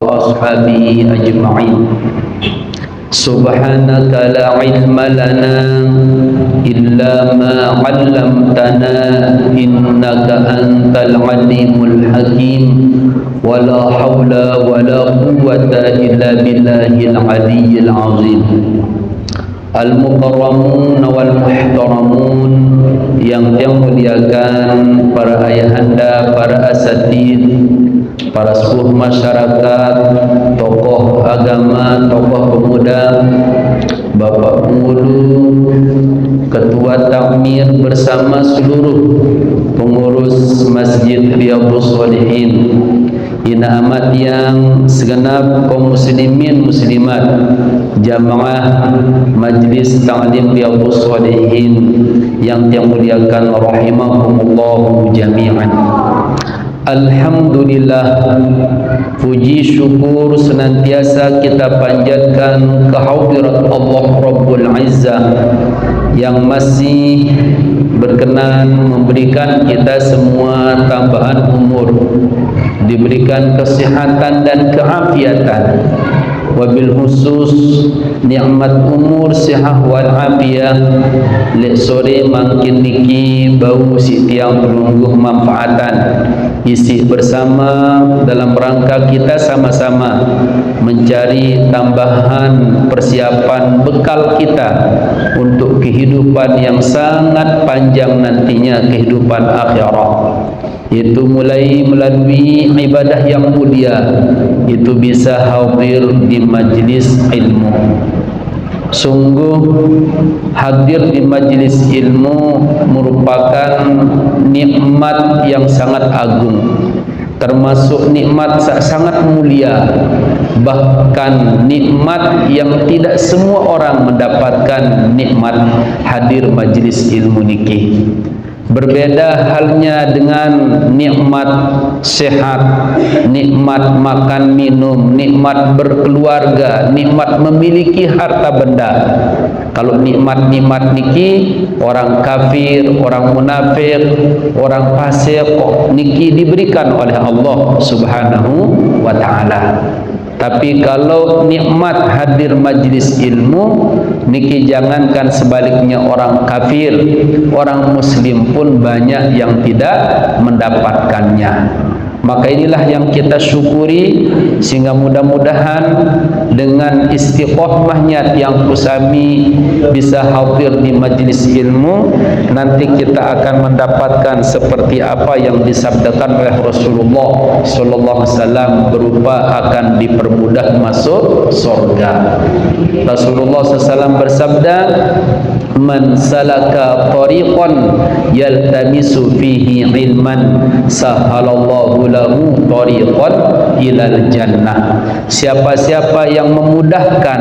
وأصحابه أجمعين. سبحانك لا علم لنا إلا ما علمتنا إنك أنت العليم الحكيم ولا حول ولا قوة إلا بالله العلي العظيم. Al-mukarramun wal muhtaramun, yang muliakan para ayahanda, para asatid, para sepuh masyarakat, tokoh agama, tokoh pemuda, bapak pengulu, ketua takmir bersama seluruh pengurus Masjid Riyadhus Shalihin, ina amat yang segenap kaum muslimin muslimat, jamaah Majlis Ta'lim Riyadhus Shalihin yang muliakan rahimakumullah jami'an. Alhamdulillah, puji syukur senantiasa kita panjatkan kehadirat Allah Rabbul Izzah yang masih berkenan memberikan kita semua tambahan umur, diberikan kesehatan dan keafiatan, wabil khusus nikmat umur sehat wal afiat. Lek sore makin niki bau si tiang penunggu manfaatan isi bersama dalam rangka kita sama-sama mencari tambahan persiapan bekal kita untuk kehidupan yang sangat panjang nantinya, kehidupan akhirat. Itu mulai melalui ibadah yang mulia, itu bisa hadir di majlis ilmu. Sungguh hadir di majlis ilmu merupakan nikmat yang sangat agung, termasuk nikmat sangat mulia, bahkan nikmat yang tidak semua orang mendapatkan nikmat hadir majlis ilmu niki. Berbeda halnya dengan nikmat sehat, nikmat makan minum, nikmat berkeluarga, nikmat memiliki harta benda. Kalau nikmat-nikmat niki orang kafir, orang munafik, orang fasik niki diberikan oleh Allah Subhanahu wa taala. Tapi kalau nikmat hadir majlis ilmu niki, jangankan sebaliknya orang kafir, orang muslim pun banyak yang tidak mendapatkannya. Maka inilah yang kita syukuri, sehingga mudah-mudahan dengan istiqomahnya yang kusami bisa hadir di majlis ilmu, nanti kita akan mendapatkan seperti apa yang disabdakan oleh Rasulullah sallallahu alaihi wasallam berupa akan dipermudah masuk surga. Rasulullah SAW bersabda, man salaka tariqan yaltamisu fihi ilman sahalallahu lahu tariqan ilal jannah. Siapa-siapa yang memudahkan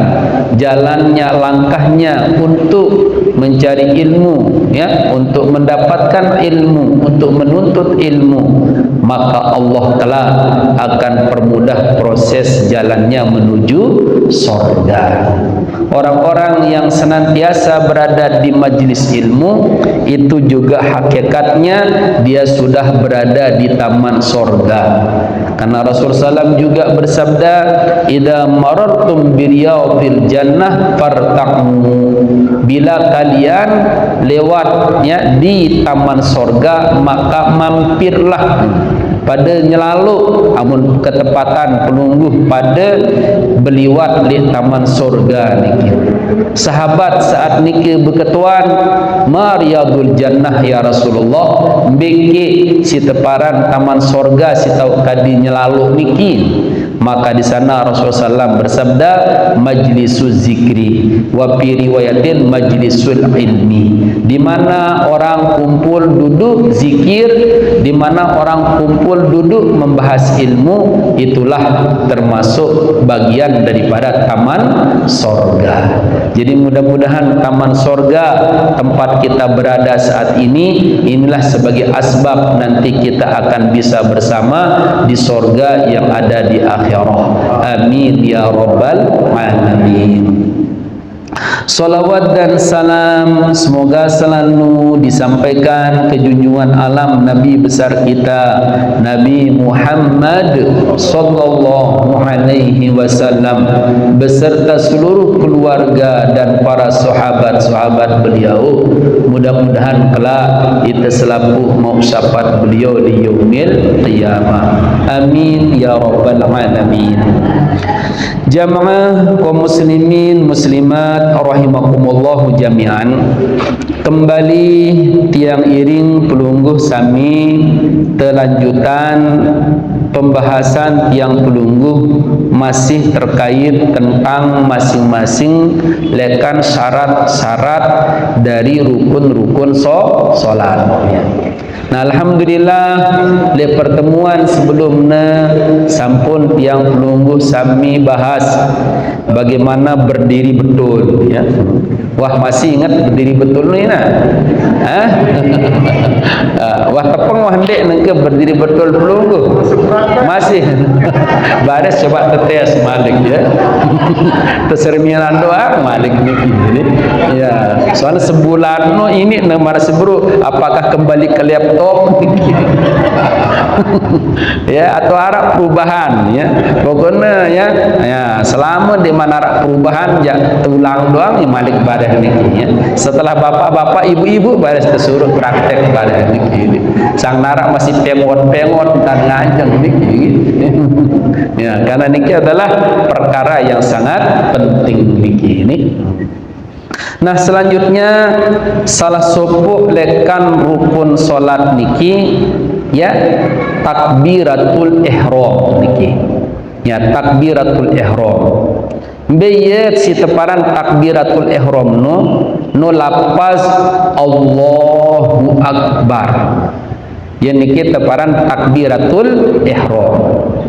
jalannya, langkahnya untuk mencari ilmu, ya, untuk mendapatkan ilmu, untuk menuntut ilmu, maka Allah telah akan permudah proses jalannya menuju surga. Orang-orang yang senantiasa berada di majlis ilmu itu juga hakikatnya dia sudah berada di taman surga. Karena Rasulullah SAW juga bersabda, idza marartum biriyadil jannah fartaqmu. Bila kalian lewatnya di taman surga, maka mampirlah pada nyelaluk, amun ketepatan penunggu pada beliwat di taman surga niki. Sahabat saat niki berketuan, mariyadul jannah ya Rasulullah, biki si teparan taman surga si tau kadi nyelaluk niki. Maka di sana Rasulullah SAW bersabda, majlisul zikri wa fi riwayatin majlisul ilmi, di mana orang kumpul duduk zikir, di mana orang kumpul duduk membahas ilmu, itulah termasuk bagian daripada taman sorga. Jadi mudah-mudahan taman sorga tempat kita berada saat ini, inilah sebagai asbab nanti kita akan bisa bersama di sorga yang ada di akhirat. Amin ya rabbal alamin. Salawat dan salam semoga selalu disampaikan ke junjungan alam Nabi besar kita Nabi Muhammad sallallahu alaihi wasallam beserta seluruh keluarga dan para sahabat-sahabat beliau. Mudah-mudahan kelak kita selaku mau syafaat beliau di yaumil qiyamah. Amin ya rabbal alamin. Jamaah kaum muslimin muslimat rahimakumullah jami'an, kembali tiang iring pelungguh sami telanjutan pembahasan tiang pelungguh masih terkait tentang masing-masing lekan syarat-syarat dari rukun-rukun solat. Nah, alhamdulillah le pertemuan sebelumnya sampun tiang pelungguh sami bahas bagaimana berdiri betul ya. Wah, masih ingat berdiri betul ni nah? Hah? Wah tepeng wah ndek nengke berdiri betul pelungguh. Masih. Baris coba tetes malik ya. Tesermian doa malik ni. Ya, soalnya sebulan no ini nomor seburu apakah kembali ke laptop ya atau arah perubahan ya. Pokoknya ya selama di mana arah perubahan ya tulang doang ya malik badan niki ya. Setelah bapak-bapak ibu-ibu baris tersuruh praktek badan niki. Sang narak masih pengot-pengot dan ngajeng niki. Ya, karena niki adalah perkara yang sangat penting niki ini. Nah, selanjutnya salah satu lekan rukun salat niki ya takbiratul ihram niki. Ya, takbiratul ihram. Beyet si teparan takbiratul ihram no lapaz Allahu Akbar. Yang niki teparan takbiratul ihram.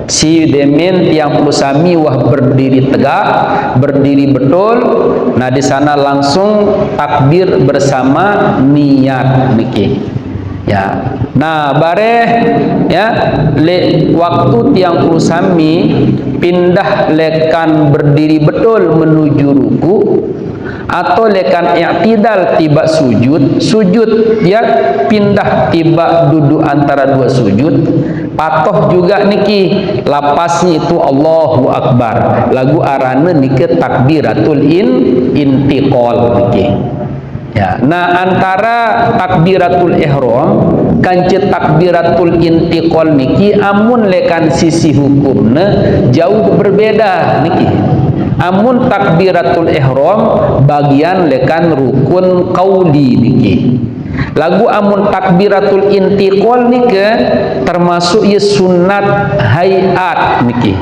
Si demen tiang pelusami wah berdiri tegak, berdiri betul. Nah, di sana langsung takbir bersama niat niki. Ya. Nah, bareh ya le waktu tiang pelusami pindah lekan berdiri betul menuju ruku atau lekan i'tidal tiba sujud ya pindah tiba duduk antara dua sujud patoh juga niki lapasnya itu Allahu Akbar lagu arana niki takbiratul intiqal niki ya. Nah, antara takbiratul ihram kanci takbiratul intiqal niki amun lekan sisi hukumna jauh berbeda niki. Amun takbiratul ihram bagian lekan rukun qauli niki. Lagu amun takbiratul intiqal niki termasuk ya sunat hayat niki.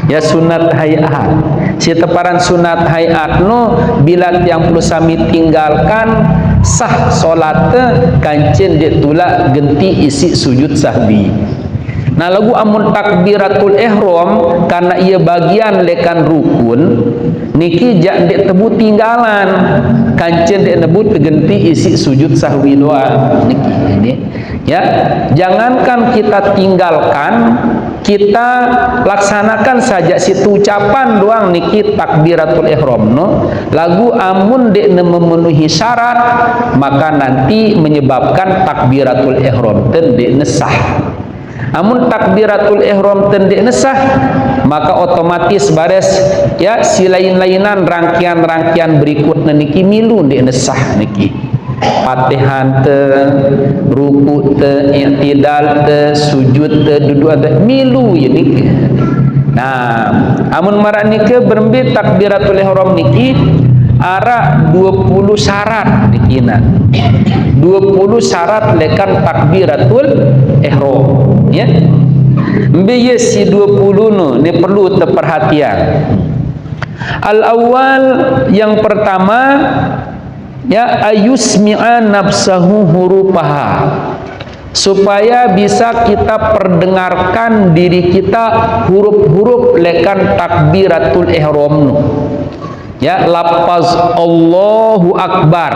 Ya sunat hayat. Si teparan sunat hayat no bila tiang perlu sami tinggalkan sah solatnya kancen dia tulak genti isi sujud sahwi. Nah, lagu amun takbiratul ihram karena ia bagian lekan rukun niki jak dek tebu tinggalan kancen dek nebut genti isi sujud sahwi doang niki ini ya. Jangankan kita tinggalkan, kita laksanakan saja situ ucapan doang niki takbiratul ihram no lagu amun dek memenuhi syarat maka nanti menyebabkan takbiratul ihram ten dek nesah. Amun takbiratul ihram ten dek nesah maka otomatis bares ya si lain-lainan rangkaian-rangkaian berikutnya niki milu dek nesah niki. Fatihan te, ruku te, i'tidal te, sujud te, duduk te, milu ya niki. Nah, amun marah niki berembi takbiratul ihram niki ara 20 syarat dikina. 20 syarat lekan takbiratul ihram ya. Mbiye si 20 no ni perlu terperhatian. Al-awwal yang pertama ya ayusmi'a nafsahu hurufaha, supaya bisa kita perdengarkan diri kita huruf-huruf lekan takbiratul ihram ya. Lafaz Allahu Akbar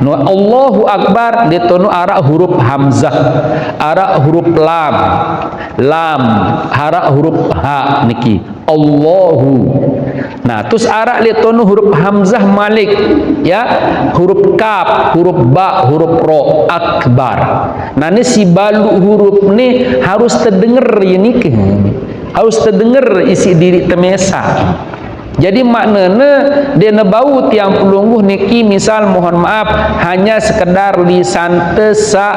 no Allahu akbar ditonu arak huruf hamzah, arak huruf lam, arak huruf ha niki Allahu. Nah terus arak ditonu huruf hamzah malik, ya, huruf kaf, huruf ba, huruf ro, akbar. Nah ini si balu huruf ni harus terdengar ini ke, harus terdengar isi diri temesa. Jadi maknanya dia nebau tiang pelungguh niki misal mohon maaf hanya sekedar lisan tesa,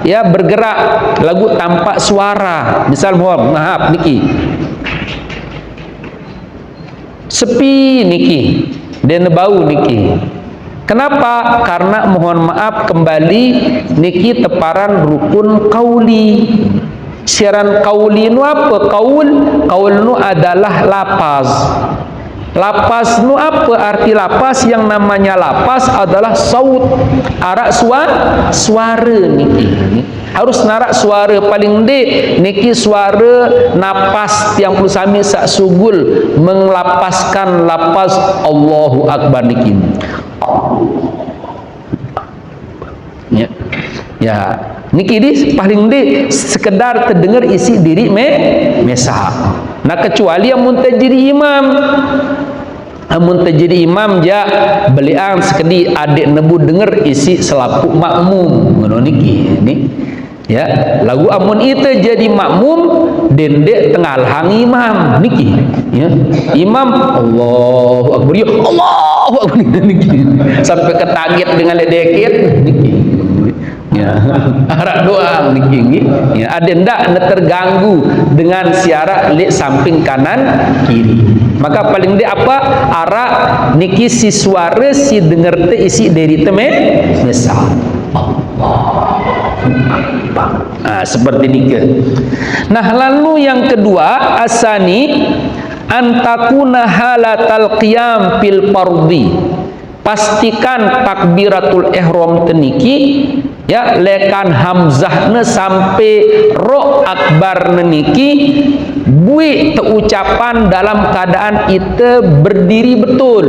ya, bergerak lagu tanpa suara, misal mohon maaf niki sepi niki dia nebau niki. Kenapa? Karena mohon maaf kembali niki teparan rukun kauli. Siaran kauli nu apa? Kaul nu adalah lapas. Lapas nu apa arti lapas? Yang namanya lapas adalah saut, arak suara niki. Harus narak suara paling dik niki suara napas tiang puluh sami sak sugul menglapaskan lapas Allahu akbar niki. Ya. Ya, niki di paling di sekedar terdengar isi diri mesa. Nah kecuali yang muntajiri imam. Amun terjadi imam ja beliang sekedi adik nebu denger isi selaku makmum ngono niki ni. Ya, lagu amun itu jadi makmum dendek tengah hang imam niki. Ya, imam Allahu akbar, ya Allahu akbar niki. Sampai ketaget dengan ledeket niki. Ya, arak doang niki. Ya, ada ndak terganggu dengan siarak lek samping kanan kiri. Maka paling dia apa? Arak niki si suara si denger te isi dari teme mesa. Nah, seperti niki. Nah, lalu yang kedua asani antakuna halatal qiyam fil fardhi. Pastikan takbiratul ihram teniki, ya, lekan hamzahna sampai ro akbar niki bui teucapan dalam keadaan itu berdiri betul.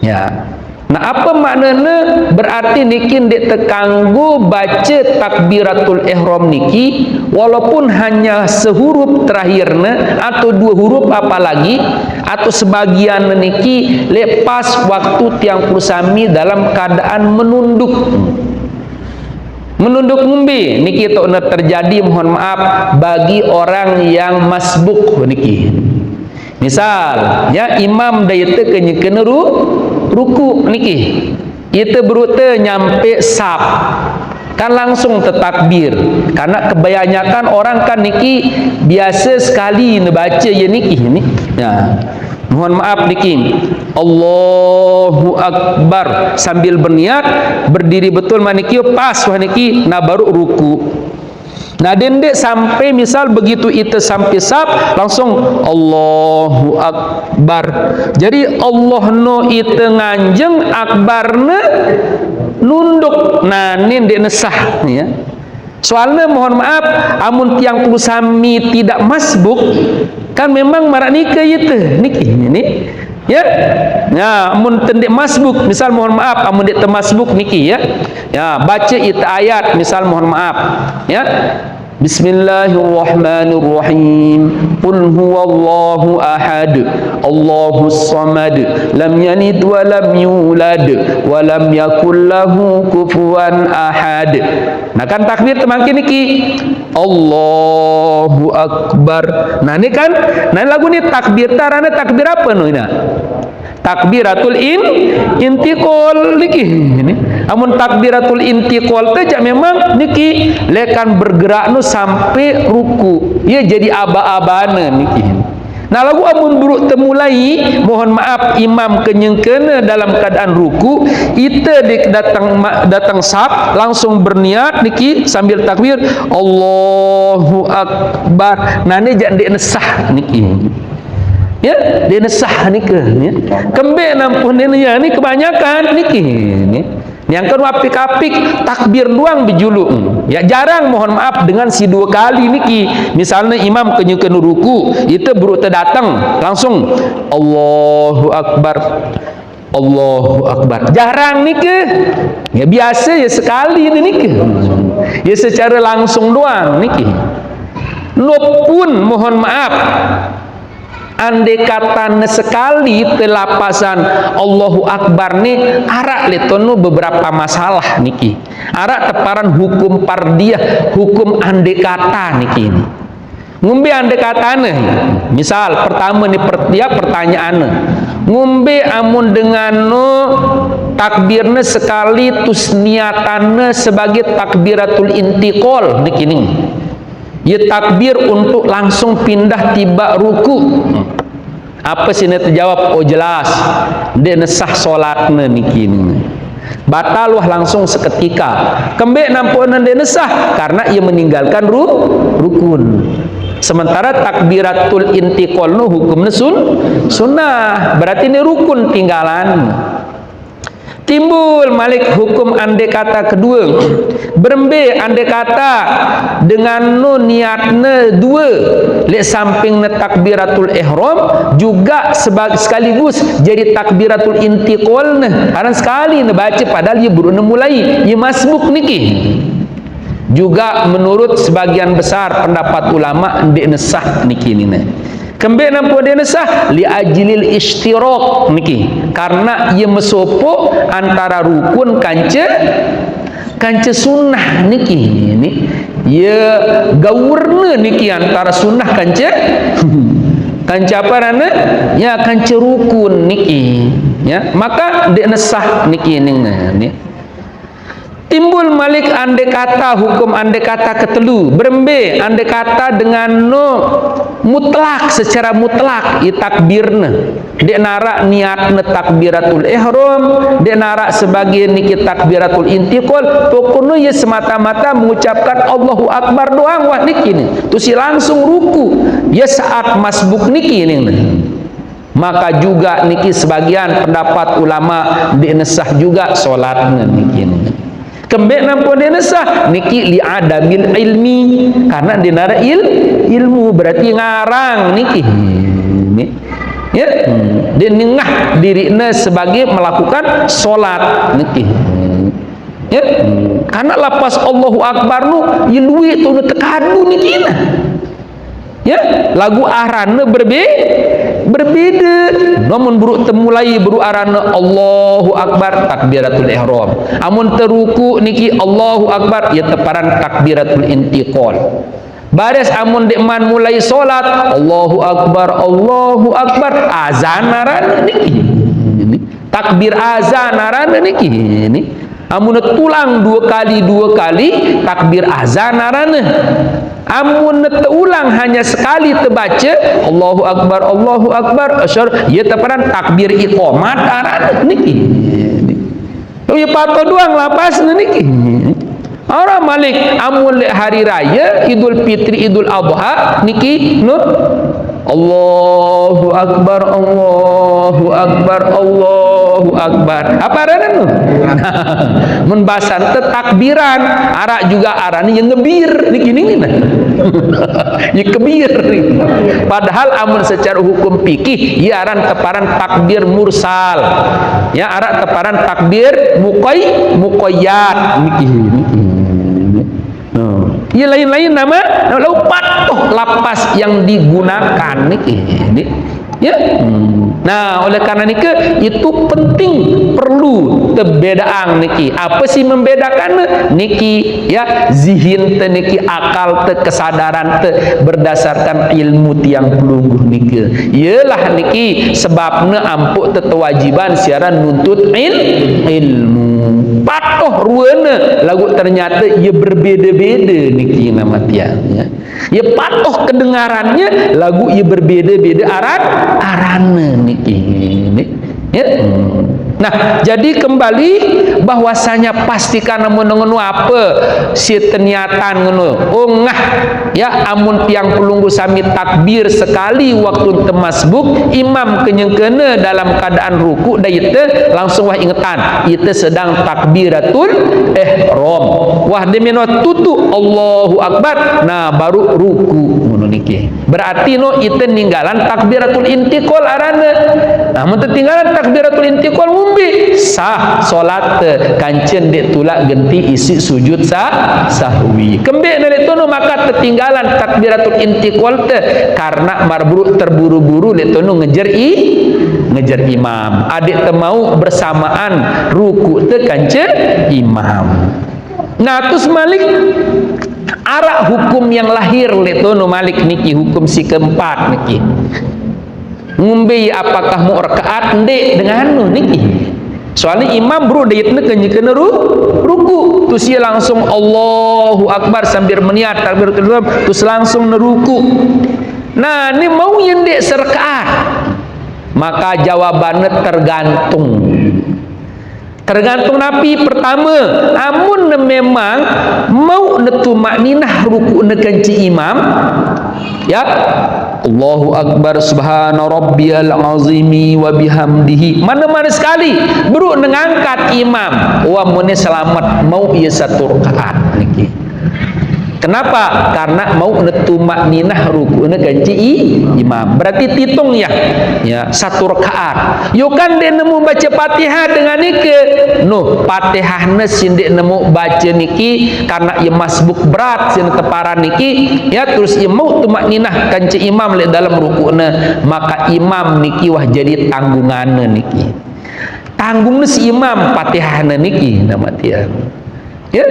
Ya. Nah apa maknanya? Berarti niki dek terkanggu baca takbiratul ihram niki walaupun hanya sehuruf terakhirnya atau dua huruf apalagi atau sebagian niki lepas waktu tiang kusami dalam keadaan menunduk. Menunduk ngumbi niki tok terjadi mohon maaf bagi orang yang masbuk niki. Misal ya imam dayete kenyekeun ruku niki. Itu berute nyampe sap. Kan langsung tertakbir. Karena kebanyakan orang kan niki biasa sekali nebaca ya niki ni. Ya. Mohon maaf niki. Allahu akbar sambil berniat berdiri betul maniki pas wah niki nah baru ruku. Nah dendek sampai misal begitu itu sampai sab langsung Allahu akbar. Jadi Allah no itu nganjeng akbarna nunduk. Nah ini dek nesah ya. Soalnya mohon maaf amun tiang kusami tidak masbuk kan memang marak nikah itu niki ini ya. Ya amun tendek masbuk misal mohon maaf amun dek termasbuk niki ya. Ya baca itu ayat misal mohon maaf ya. Bismillahirrahmanirrahim. Qul huwallahu ahad, Allahus samad, lam yalid wa lam yulad wa lam yakul lahu kufuwan ahad. Nah kan takbir temangkin niki Allahu akbar. Nah ini kan nah lagu ni takbir tarana takbir apa no ina? Takbiratul intiqal niki ini. Amun takbiratul intiqal teh memang niki lekan bergerak nu sampai ruku. Ya jadi aba-abana niki. Nah lagu amun buruk temulai mohon maaf imam kenyengkeun dalam keadaan ruku itu datang sab langsung berniat niki sambil takbir Allahu akbar. Nah ini jangan dienesah niki. Ya, dia nesah ni ke ya. Kembe nampun dia ni kebanyakan niki ni. Yang kedua apik-apik takbir doang bijulu. Ya jarang mohon maaf dengan si dua kali niki. Misalnya imam kenyukeun ruku, itu baru terdatang langsung Allahu akbar. Allahu Akbar. Jarang ni ke? Ya biasa ya sekali ni ke? Ya secara langsung doang ni ke. Pun mohon maaf, andai kata sekali telapasan Allahu Akbar ni arak letonu beberapa masalah niki. Arak teparan hukum pardiah, hukum andai kata niki. Ngumbe andai katane. Misal pertama ni pertanyaan. Ngumbe amun dengan no takbirna sekali tus niatanna sebagai takbiratul intiqal niki ni. Ya takbir untuk langsung pindah tiba ruku. Apa sih nak terjawab? Oh jelas. Dia nesah solatna niki ni. Batal wah langsung seketika. Kembek nampunan dia nesah karena ia meninggalkan rukun. Sementara takbiratul intiqal nu hukumnya sunnah. Berarti ini rukun tinggalan. Timbul malik hukum andai kata kedua. Berembe andai kata dengan nu niatna dua. Lek samping na takbiratul ihram juga sekaligus jadi takbiratul intiqal nah. Karena sekali na baca padahal ia baru mulai. Ia masbuk niki. Juga menurut sebagian besar pendapat ulama ndek nesah niki ni. Kembali nampu dia nesah li ajlil ishtirak niki. Karena ia mesopo antara rukun kanca sunnah niki ni. Ia gaurna niki antara sunnah kanca apa rana? Ya kanca rukun niki. Ya, maka ndek nesah niki ni. Timbul malik andai kata hukum andai kata ketelu berembe andai kata dengan no mutlak secara mutlak i takbirna dia narak niatna takbiratul ihram dia narak sebagai niki takbiratul intiqal pokoknya ia semata-mata mengucapkan Allahu Akbar doang wah niki ni tu si langsung ruku ya saat masbuk niki ni. Maka juga niki sebagian pendapat ulama dinesah juga solatnya niki ni. Kembek nampu dia nesah niki li adamil ilmi karena dia nara ilmu berarti ngarang niki ni ya dia nengah dirina sebagai melakukan solat niki ya karena lapas Allahu Akbar nu ilui tu tekadu niki nah ya lagu arana berbeda namun buruk temulai buruk arana Allahu Akbar takbiratul ihram amun teruku niki Allahu Akbar ya teparan takbiratul intiqal baris amun dekman mulai solat Allahu Akbar azan arana niki takbir azan arana niki ni amun tulang dua kali takbir azan arana amun terulang hanya sekali terbaca Allahu Akbar asyhadu ya teparan takbir iqamat arana niki ya pato doang lapas niki orang malik amun hari raya Idul Fitri Idul Adha niki no Allahu Akbar apa arana nu mun basan teh takbiran arak juga arana yang ngebir niki nah ya kebir padahal amun secara hukum fikih ya aran teparan takbir mursal ya arak teparan takbir muqayyad niki ya lain-lain nama lupat lapas yang digunakan niki ya nah oleh karena niki itu penting perlu terbedaan niki apa sih membedakan niki ya zihin te niki akal te kesadaran te berdasarkan ilmu tiang pelungguh niki ialah niki sebabnya ampuk te kewajiban siaran nuntut ilmu patoh ruana lagu ternyata ia berbeda-beda niki nama tiang ya patoh kedengarannya lagu ia berbeda-beda arana niki ya. Nah jadi kembali bahwasanya pastikan amun ngono apa si ternyatan ngono ngah ya amun tiang pelunggu sami takbir sekali waktu temasbuk imam kenyengkena dalam keadaan ruku da itu langsung wah ingetan itu sedang takbiratul ihram wah demeno tutu Allahu Akbar nah baru ruku ngono niki berarti no itu ninggalan takbiratul intiqal arana. Nah mun tinggalan takbiratul intiqal ngumbi sah salat kancen dek tulak genti isi sujud sahwi. Kembe nale tono maka tertinggalan takbiratul intiqal karena marburu terburu-buru le tono ngejar imam. Adik temau bersamaan ruku te kancen imam. Nah terus Malik arak hukum yang lahir letono Malik niki hukum si keempat niki ngumbi apakah mau rakaat ndek dengan anu niki soalnya imam bro dayatna kenyekeun ruku terus dia langsung Allahu Akbar sambil meniat takbiratul ihram terus langsung neruku. Nah ini mau yang ndek serakaat maka jawabannya tergantung napi. Pertama, amun memang mau netumakninah ruku nekanci imam ya Allahu Akbar subhana rabbiyal azimi wa bihamdihi mana-mana sekali bro ngangkat imam wa mun selamat mau ieu satu rakaat niki. Kenapa? Karena mau netumakninah ruku'na ganci imam. Berarti titung ya satu rakaat. Yo kan dia nemu baca Fatihah dengan niki. Noh, Fatihahna sindek nemu baca niki karena ia masbuk berat sin teparan niki ya terus ia mau tumakninah ganci imam le dalam ruku'na, maka imam niki wah jadi tanggunganna niki. Tanggungna si imam Fatihahna niki nama dia. Ya.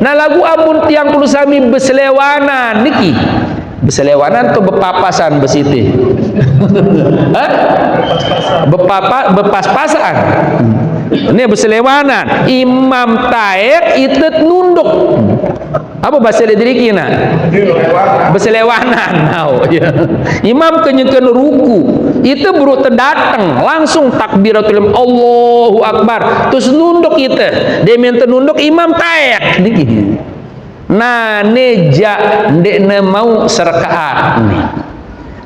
Nah lagu amun tiang kulo sami beselewanan niki. Beselewanan atau bepapasan besiti. Bepas-pasan. Ini beselewanan. Imam taek itu nunduk. Apa bahasa dirikina? Beselewanan. Oh, ya. Imam kenyekeun ruku. Itu baru terdatang langsung takbiratul ihram Allahu Akbar. Terus nunduk itu. Dia minta nunduk imam taek niki. Nah, neja ndekna mau serakaat nih.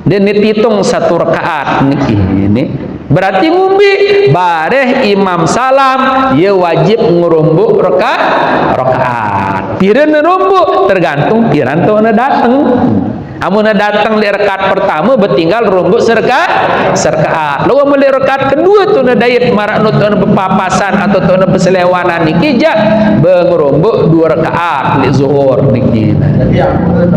Dan dihitung satu rakaat ini berarti ngumbi bareh imam salam ya wajib ngurumbuk rakaat pireun nurumbuk tergantung pirantona datang. Amun datang di rakaat pertama betinggal rumbuk serkaat. Lalu amun di rakaat kedua tu dayat marakno tu bepapasan atau tu beselewanan niki ja bengurumbuk 2 rakaat di zuhur niki. Jadi amun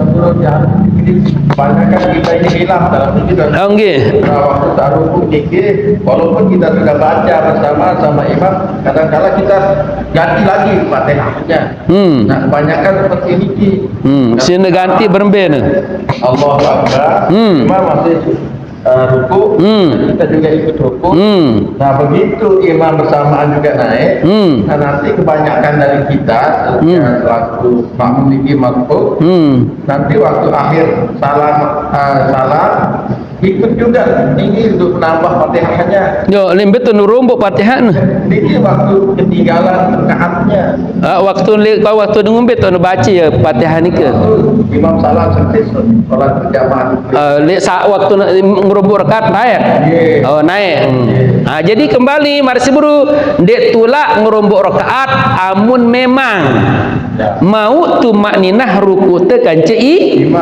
banyak kan kita ini hilang dalam kita. Nggih. Waktu taruh niki walaupun kita sudah baca bersama sama imam kadang-kala kita ganti lagi Fatihahnya. Nah, kebanyakan seperti niki. Sini ganti berembena. Allahu Akbar, imam masih ruku, kita juga ikut ruku. Nah begitu imam bersamaan juga naik, nah nanti kebanyakan dari kita waktu memiliki makmum, nanti waktu akhir salam ikut juga ini untuk menambah Fatihahnya. Yo limbe tu nurumbuk Fatihah. Ini waktu ketinggalan rakaatnya. Waktu ngumbe tu baca ya Fatihah ni ke. Imam salam sampai salat berjamaah. Waktu ngurumbuk rakaat naik. Oh naik. Nah, jadi kembali mari siburu dek tulak ngurumbuk rakaat amun memang mau tumakninah ruku teh kance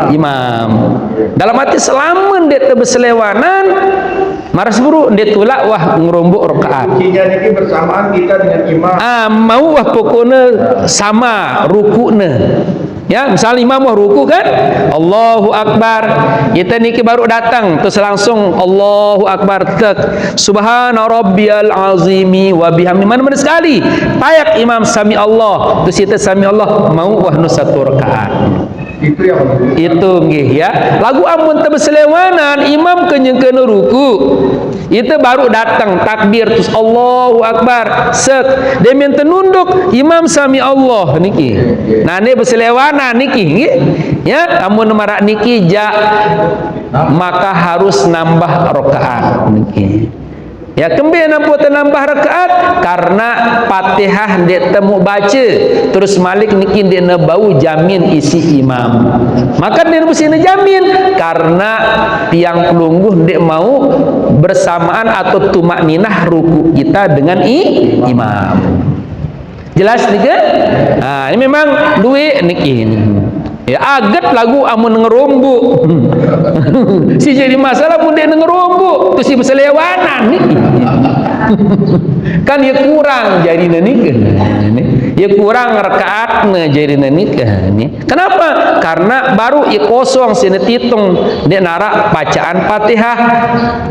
imam. Dalam arti selama dek berselewanan maras buru dia tulak wah ngerombok rakaat. Rukinya ini bersamaan kita dengan imam. Mau wah pokoknya sama rukuknya. Ya, misalnya imam wah ruku kan, Allahu Akbar. Kita niki baru datang terus langsung Allahu Akbar tek. Subhana rabbiyal azimi wa bihamdi. Mana-mana sekali. Tayak imam sami Allah. Terus kita sami Allah mau wah nu satu rakaat. Itu yang itu nggih ya. Lagu amun teu beselewanan imam kenyengkeun ruku. Itu baru datang takbir terus Allahu Akbar. Set dia minta nunduk imam sami Allah niki. Nah ini beselewanan niki nggih. Ya, amun marak niki ja maka harus nambah rakaat niki. Ya kembali nampu nambah rakaat karena Fatihah dia temu baca terus Malik niki dia bau jamin isi imam. Maka dia mesti jamin karena tiang pelungguh dia mau bersamaan atau tumakninah ruku kita dengan imam. Jelas nih kan? Nah, ini memang duit niki. Ya aget lagu amun ngerombuk. Si jadi masalah pun dia ngerombuk, tu si berselewanan ni. Kan ya kurang jadi nikah. Ya kurang rakaatna jadi nikah ni. Kenapa? Karena baru ya kosong sini titung dia narak bacaan Fatihah.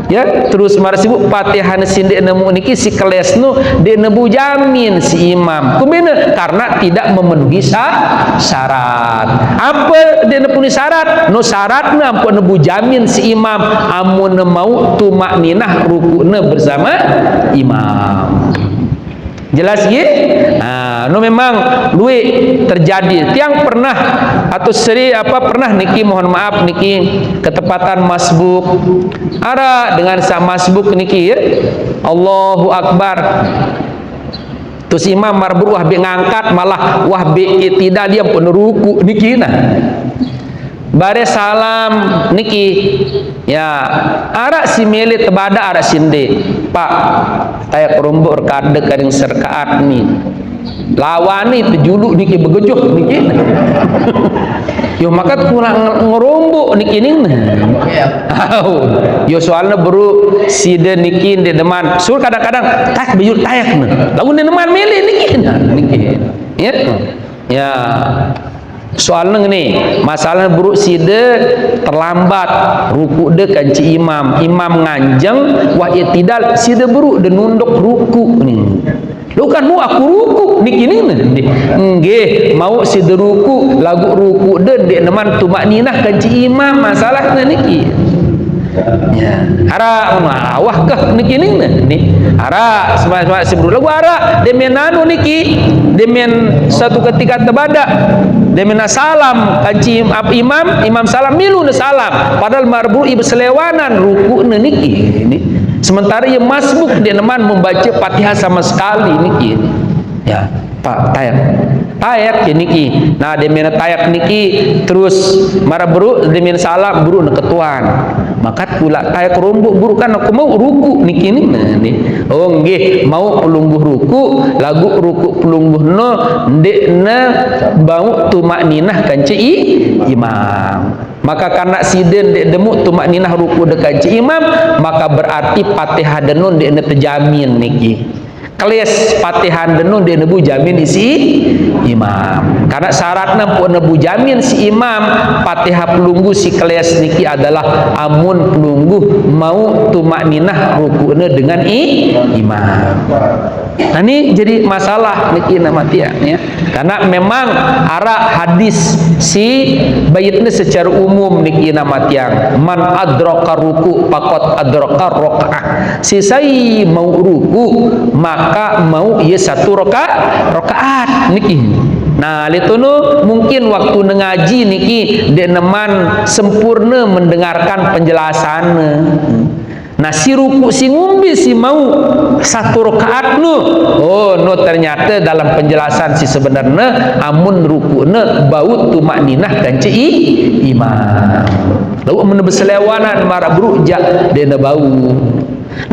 Ya, terus mari sibuk Fatihah sini nemu niki si kelesnu dia nebu jamin si imam. Kumena karena tidak memenuhi syarat. Apa dia nepuni syarat? No syaratna ampun nebu jamin si imam amun mau tumakninah rukukna bersama imam. Jelas ye? No memang duit terjadi. Tiang pernah atau pernah niki mohon maaf niki ketepatan masbuk. Ara dengan sa masbuk niki ya. Allahu Akbar. Terus imam marbur wah be ngangkat malah wah be tidak dia pun ruku niki nah. Bare salam niki ya arak si mele tebada arak sinde pak tayak rombok kade kadang serkaat ni lawani tejuluk niki begejuh niki yo maka kurang ngerombok niki ning yo soalnya baru si de niki de deman sur kadang-kadang tak bejul tayak lagu de deman mele niki ya soalnya ni masalah buruk sida terlambat ruku de kanci imam nganjeng wah tidak sida buruk de nunduk ruku ni lu kan mau aku ruku niki ni nggih mau sida ruku lagu ruku de neman tumakninah kanci imam masalahnya niki ya ara wah kah niki ni ara sebelum lagu ara demen anu niki demen satu ketika tebada demen salam kanci imam salam milu na salam padahal marbur ibu selewanan ruku niki ini sementara ia masbuk dia neman membaca Fatihah sama sekali niki ya pak tayak niki nah demen tayak niki terus marbur demen salam buru na ketuan maka pula tayak rombok buru kan aku mau ruku niki ni oh nggih mau pelungguh ruku lagu ruku pelungguh no ndekna bau tumakninah kanci imam maka karena siden dek demu tumakninah ruku de kanci imam maka berarti Fatihah denun dekna terjamin niki keles Fatihah denun dia nebu jamin isi imam karena syaratnya pun nebu jamin si imam Fatihah pelunggu si keles niki adalah amun pelunggu mau tumakninah rukukna dengan imam. Nah ini jadi masalah niki nama tiang ya karena memang arah hadis si bayitnya secara umum niki nama tiang man adraka ruku pakot adraka rakaah sisai mau ruku maka mau ia satu rakaat niki. Nah, litunu mungkin waktu ngaji niki deneman sempurna mendengarkan penjelasan. Nah, si ruku si ngumbi si mau satu rakaat nu. Oh, no ternyata dalam penjelasan si sebenarnya amun rukuna bau tumakninah kanci imam. Lalu amun berselewanan marah berujak dena bau.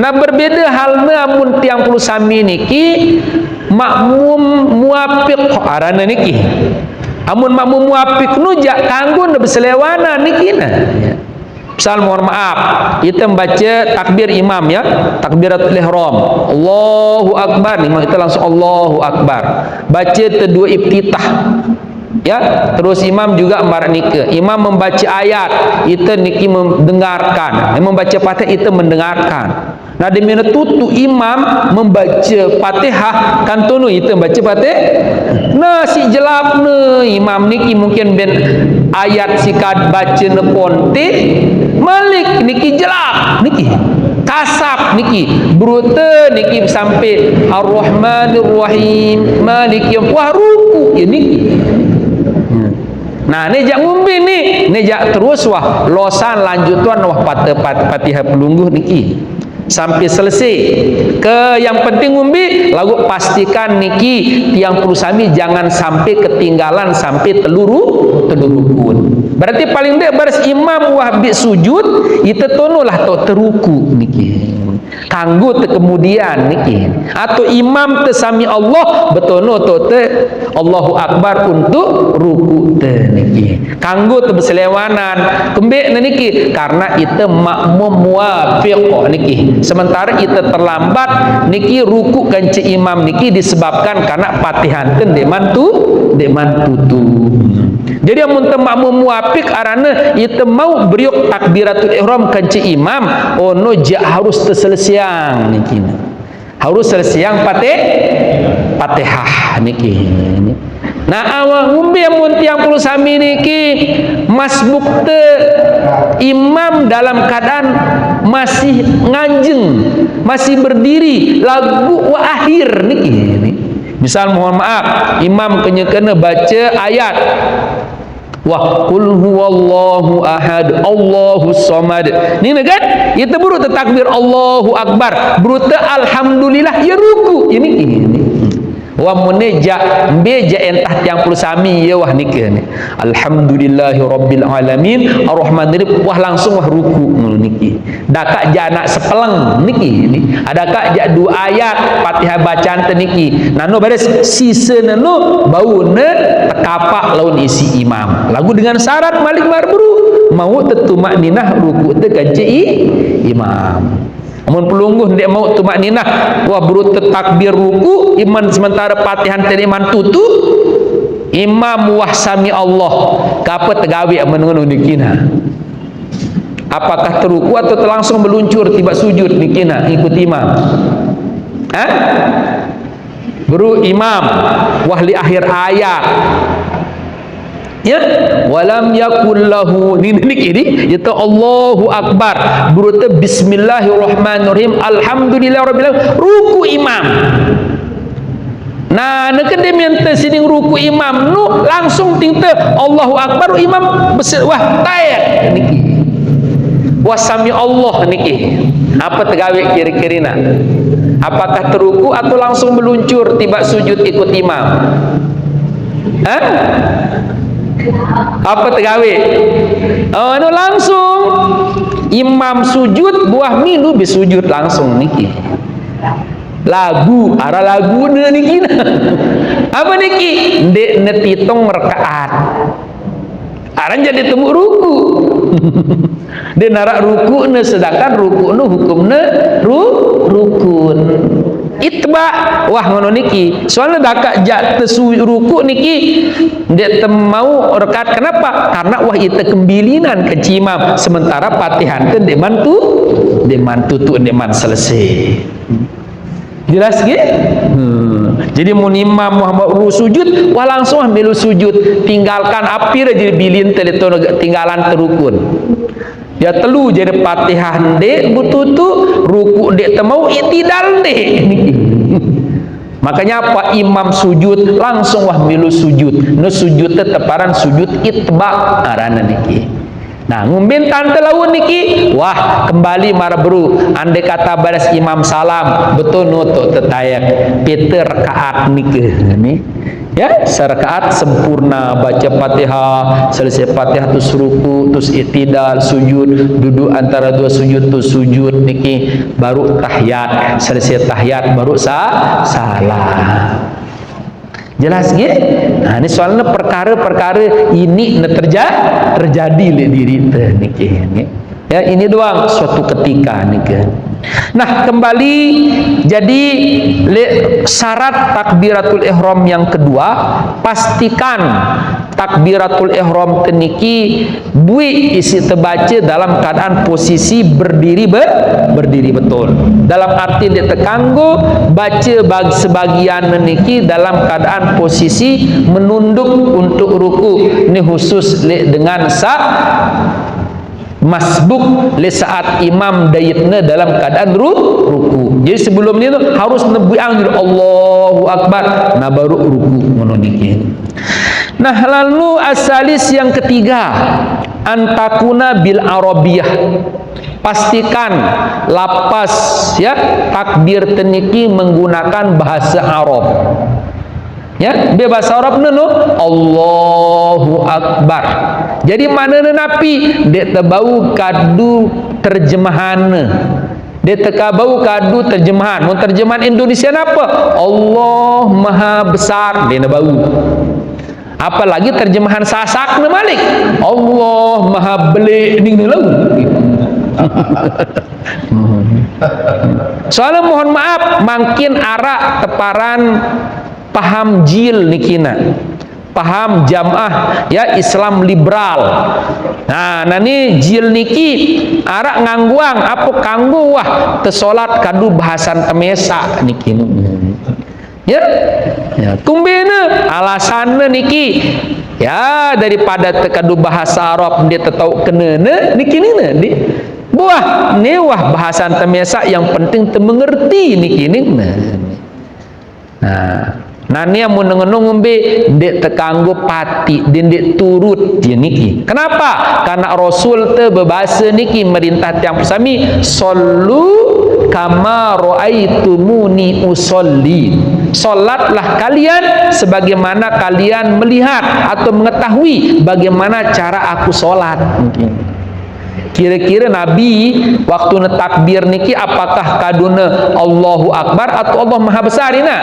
Nah berbeda halnya amun tiang puluh sami niki makmum muafiq arana niki amun makmum muafiq nujak kanggo na berselewana niki nah ya. Misal mohon maaf kita membaca takbir imam ya takbiratul ihram Allahu Akbar imam itu langsung Allahu Akbar baca kedua iftitah ya terus imam juga marah niki imam membaca ayat itu niki mendengarkan membaca Fatihah itu mendengarkan. Nah demi tutu imam membaca Fatihah kan tunu itu membaca Fatihah. Nah si jelapne imam niki mungkin ben ayat sikat baca ne ponte malik niki jelap niki kasap niki brute niki sampai Ar-Rahmanir Rahim Malik yang wah ruku ya niki. Nah nejak ngumbi nih nejak terus wah losan lanjutan wah Fatihah pelungguh niki sampai selesai ke yang penting ngumbi lagu pastikan niki tiang puluh-sami jangan sampai ketinggalan sampai telurukun berarti paling dek baris imam wahbi sujud itu tonulah to teruku niki kanggo te kemudian niki atau imam te sami Allah betono to te Allahu Akbar untuk ruku te niki kanggo te berselewanan kembek niki karena itu makmum muafiq niki sementara itu terlambat niki ruku kanci imam niki disebabkan karena patihankeun deman tutu jadi amun teu makmum muafiq arana itu mau beriuk takbiratul ihram kanci imam ono harus terselesiang niki harus selesiang Fatihah niki nah awak ngumbi amun tiang puluh sami niki masbuk te imam dalam keadaan masih nganjeng masih berdiri lagu wa akhir niki misal mohon maaf imam kena baca ayat wah qul huwallahu ahad Allahus samad ni kan itu buru takbir Allahu Akbar buru alhamdulillah ya ruku ini wa muneja beja entah tiang puluh sami ya wah niki alhamdulillahi rabbil alamin arrahmanirrahim wah langsung wah ruku niki dakak jana sepeleng niki adakah ja dua ayat Fatihah bacaan teh niki nano beres siseuna nu baune tekapak laun isi imam lagu dengan syarat malik marburu mau tetumak ninah ruku teh kanci imam amun pelungguh dia mau tumak ninah wah buru takbir ruku iman sementara Fatihah teh iman tutu imam wah sami Allah kapa tegawe menunggu nikina apakah teruku atau langsung meluncur tiba sujud nikina ikut imam buru imam wah li akhir ayat ya walam yakul lahu ini itu Allahu Akbar berute bismillahirrahmanirrahim alhamdulillahirabbil alamin ruku imam nah neken dia minta sining ruku imam nu langsung tingte Allahu Akbar imam wah tayak niki wah sami Allah niki apa tegawe kira-kirina apakah teruku atau langsung meluncur tiba sujud ikut imam apa tegawe anu langsung imam sujud buah milu bisujud langsung niki lagu ara laguna niki apa niki ndek netitung rakaat aran jadi temu ruku dia narak ruku ne sedangkan ruku nu hukumna rukun itba wah ngono niki soalnya dakak jak tesu ruku niki dia temau rekat kenapa karena wah itu kembilinan ke imam sementara Fatihah teh deman tutu deman selesai jelas ge jadi mun imam Muhammad sujud wah langsung milu sujud tinggalkan apir jadi bilin teh tinggalan terukun ya telu jadi Fatihah dek bututu ruku dek temau itidal dek makanya apa imam sujud langsung wah milu sujud nu sujud teteparan sujud itba arana niki nah ngumbin tante lawan niki wah kembali marbru andai kata baris imam salam betul nutuk tetayak Peter kaat niki ini ya serakaat sempurna baca Fatihah selesai Fatihah terus ruku terus i'tidal sujud duduk antara dua sujud terus sujud niki baru tahiyat selesai tahiyat baru salam jelas ge nah ini soalnya perkara-perkara ini terjadi le diri teh niki ya ini doang suatu ketika niki nah kembali jadi syarat takbiratul ihram yang kedua pastikan takbiratul ihram teniki bui isi terbaca dalam keadaan posisi berdiri betul dalam arti ditekanggo baca bagi sebagian niki dalam keadaan posisi menunduk untuk ruku ini khusus dengan masbuk le saat imam dayitna dalam keadaan ruku jadi sebelum itu harus nebuang Allahu Akbar nah baru ruku ngono niki nah lalu asalis yang ketiga antakuna bil arabiyah pastikan lapas ya takbir teniki menggunakan bahasa Arab ya bebas Arab nu Allahu Akbar jadi mana napi dek tebau kadu terjemahan dia teka bau kadu terjemahan. Mun terjemahan Indonesia apa? Allah Maha Besar dia bau. Apalagi terjemahan Sasak na malik. Allah Maha Belik ning lau. Soalnya mohon maaf, makin arak teparan paham jil nikina, paham jamaah ya Islam liberal. Nah nani jil niki arak ngangguang apa kanggu wah tesolat kadu bahasan temesa niki ya, ya kumbena alasannya niki ya daripada tekadu bahasa Arab dia tetau kena niki ni buah ni wah bahasan temesa yang penting temengerti niki ni. Nah nani yang menengenung umbe dek tekanggu pati dan dek turut dia niki. Kenapa? Karena Rasul te berbahasa niki merintah tiang pesami sallu kama ra'aitumuni usolli. Solatlah kalian sebagaimana kalian melihat atau mengetahui bagaimana cara aku solat. Kira-kira Nabi waktu takbir niki apakah kaduna Allahu Akbar atau Allah Maha Besar ini?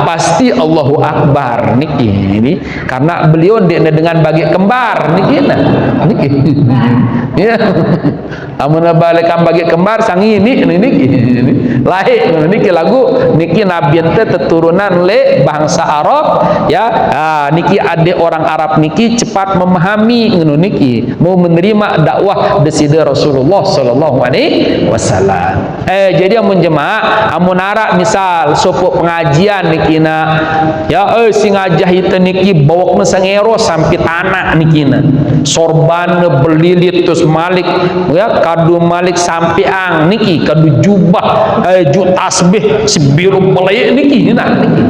Pasti Allahu Akbar niki ini karena beliau dengan bagi kembar niki niki ya amun balikan bagi kembar sang ini niki lain niki lagu niki Nabi ente keturunan le bangsa Arab ya. Niki ada orang Arab niki cepat memahami ngono niki mau menerima dakwah desida Rasulullah sallallahu alaihi wasallam. Jadi amun jemaah amun arak misal sopo pengajian niki na ya si ngajah itu niki bawa sangero sampai tanah niki na sorban belilit terus malik ya kadu malik sampai ang niki kadu jubah ju tasbih sebiru belai niki na niki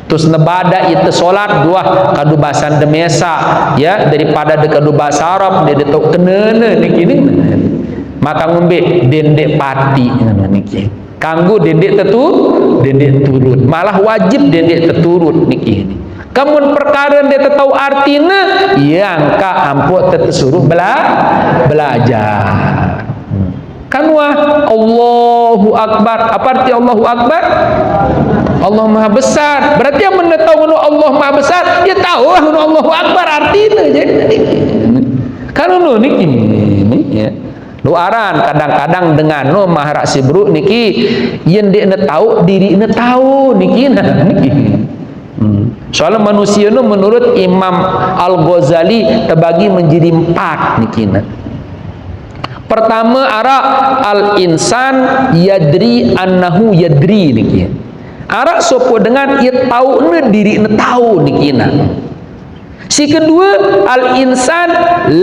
terus nebada itu solat dua kadu bahasan demesa ya daripada de kadu bahasa Arab dia detok kenene niki ni maka ngombe dendek pati niki kanggo dendek dendek turut malah wajib dendek teturut niki kamun perkara dia tahu artinya yang ka ampun tersuruh belajar kan wah Allahu Akbar apa arti Allahu Akbar? Allah Maha Besar. Berarti yang menetahu Allah Maha Besar ya tahu Allahu Akbar artinya jadi kan niki ya lu aran kadang-kadang dengan no maharak sibru niki yen dia tahu diri ne tahu niki niki soalnya manusia no menurut Imam Al-Ghazali terbagi menjadi 4 niki pertama ara al-insan yadri annahu yadri niki ara sopo dengan ia tahu ne diri ne tahu niki si kedua al-insan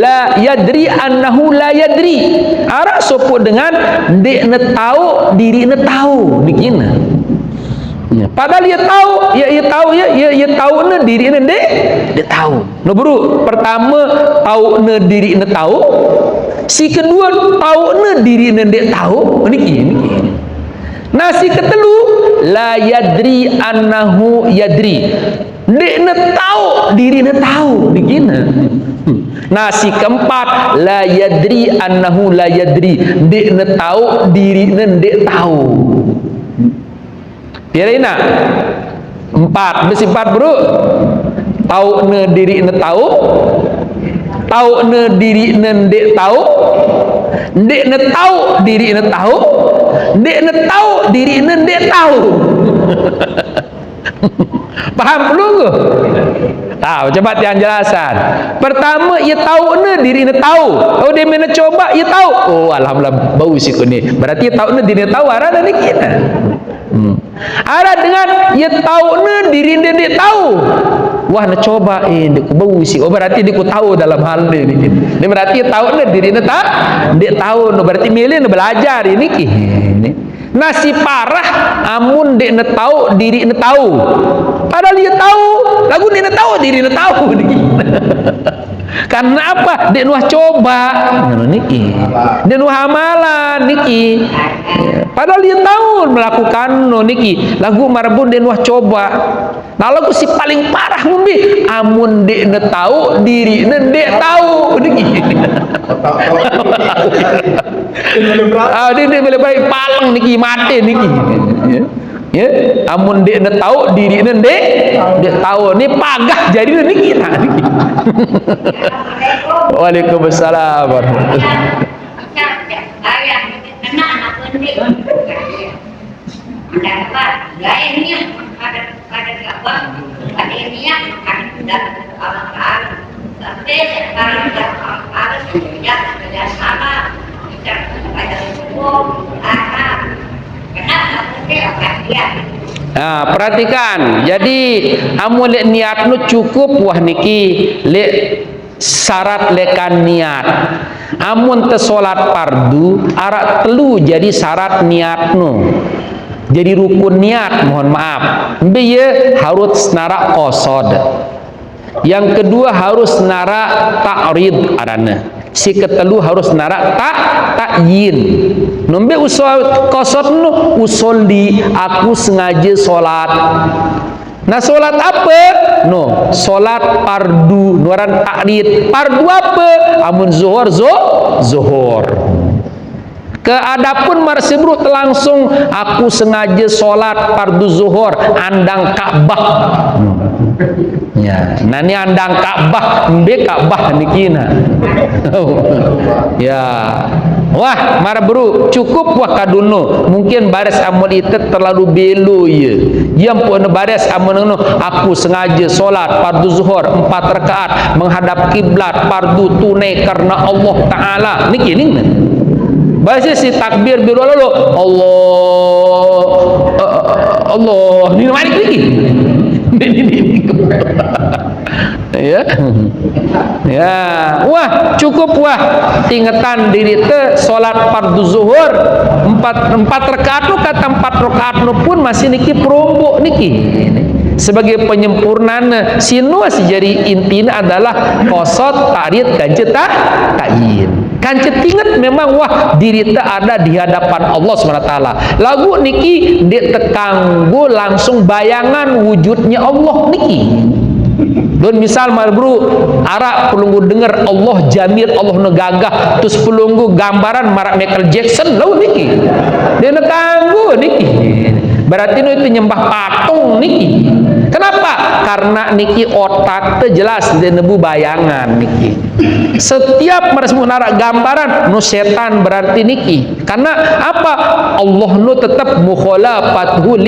la yadri annahu la yadri ara sopo dengan dek ne tahu diri ne tahu niki ya. Padahal ia tahu ia tahu ne diri ne dia tahu no bro pertama tahu ne diri ne tahu si kedua tahu ne diri ne dia tahu niki nah si ketelu la yadri annahu yadri dek ne tahu diri ne tahu begini. Nah si keempat la yadri annahu la yadri dek ne tahu diri ne dek tahu. Kira-kira 4 mesti 4 bro. Tahu ne diri ne tahu ne diri ne dek tahu dek ne tahu diri ne tahu dek ne tahu diri ne dek tahu. Paham belum? Tahu coba yang jelasan. Pertama ia tahu ne diri ne tahu. Oh dia mana coba ia tahu. Oh alhamdulillah bau sih ni. Berarti ia tahu ne diri ne tahu arah ni kita. Arah dengan ia tahu ne diri ne tahu. Wah na coba dia bau sih. Oh berarti dia tahu dalam hal ni. Dia berarti tahu ne diri ne tak. Dia tahu no berarti milih ne belajar ini ki. Nasi parah amun dek ne tahu diri ne tahu padahal dia tahu lagu dia ne tahu diri ne tahu karena apa dek nuah coba niki dek nuah amalan niki Padahal dia tahu melakukan niki lagu marbun den wah coba. Nah lagu si paling parah ngombe amun dek ne tahu diri ne dek tahu niki. Dia boleh baik palang niki mati niki. Ya, amun dek ne tahu diri ne dek tahu ni pagah jadi niki nah niki. Waalaikumsalam warahmatullahi. Nah, perhatikan. Jadi amun lek niat nu cukup wah niki lek syarat lekan niat. Amun te salat fardu arak telu jadi syarat niat nu. Jadi rukun niat, mohon maaf. Biye harus narak qasad. Yang kedua harus narak ta'rid arana. Si ketelu harus narak ta'yin. Nombe usul qasad nu usolli aku sengaja salat. Nah solat apa? No, solat fardu nuaran ta'rid. Fardu apa? Amun zuhur zuhur. Keadapun marsibru langsung aku sengaja solat fardu zuhur andang Ka'bah. Ya, nah ni andang Ka'bah, mbe Ka'bah nikina. Ya. Wah, marbru cukup wah kaduno. Mungkin baris amun itu terlalu belo ye. Yang pun baris amun ngono aku sengaja solat fardu zuhur 4 rakaat menghadap kiblat fardu tunai karena Allah taala. Niki ning. Bahasa si takbir biru lalu Allah ni mari niki. Ya. Ya, wah cukup wah tingatan diri te salat fardu zuhur 4 rakaat nu kata 4 rakaat nu pun masih niki perombok niki. Sebagai penyempurnaan sinu jadi intinya adalah qasad ta'rid kanjet ta'yin. Kanjet ingat memang wah diri ta ada di hadapan Allah SWT. Lagu niki dia tekanggu langsung bayangan wujudnya Allah niki. Don misal marbru arak pelunggu dengar Allah jamil Allah negagah terus pelunggu gambaran marak Michael Jackson lau niki dia nekanggu niki berarti itu nyembah patung niki. Kenapa? Karena niki otak teh jelas dia nebu bayangan niki. Setiap marsmu narak gambaran nu setan berarti niki. Karena apa? Allah nu tetap mukhalafatuhu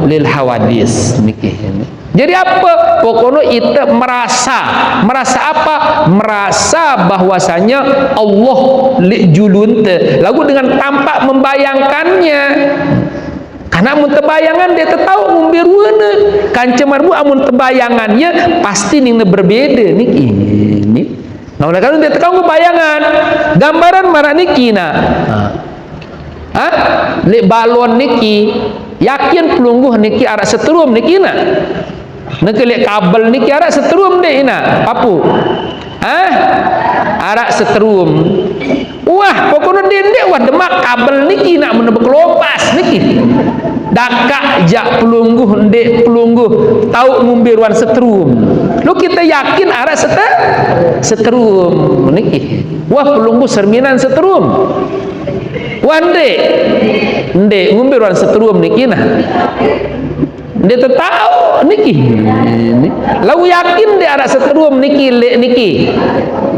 lil hawadis niki. Jadi apa? Pokoknya itu merasa apa? Merasa bahwasanya Allah li julun te. Lagu dengan tampak membayangkannya. Karena amun tebayangan dia tahu ngumbiruana. Kancemar bu amun tebayangannya pasti ning berbeda niki. Ini. Nah, oleh karena dia tahu bayangan gambaran marah niki nah. Li balon niki yakin pelungguh niki arah setrum niki nah. Nekelek kabel niki arak setrum deh ina papu arak setrum wah pokoknya dendek wah demak kabel niki nak menebak lopas niki dakak jak pelungguh ndek pelungguh tahu ngumbiruan setrum lu kita yakin arak setrum niki wah pelungguh serminan setrum wah ndek ngumbiruan setrum niki nah dia tahu niki lalu yakin dia ada setrum niki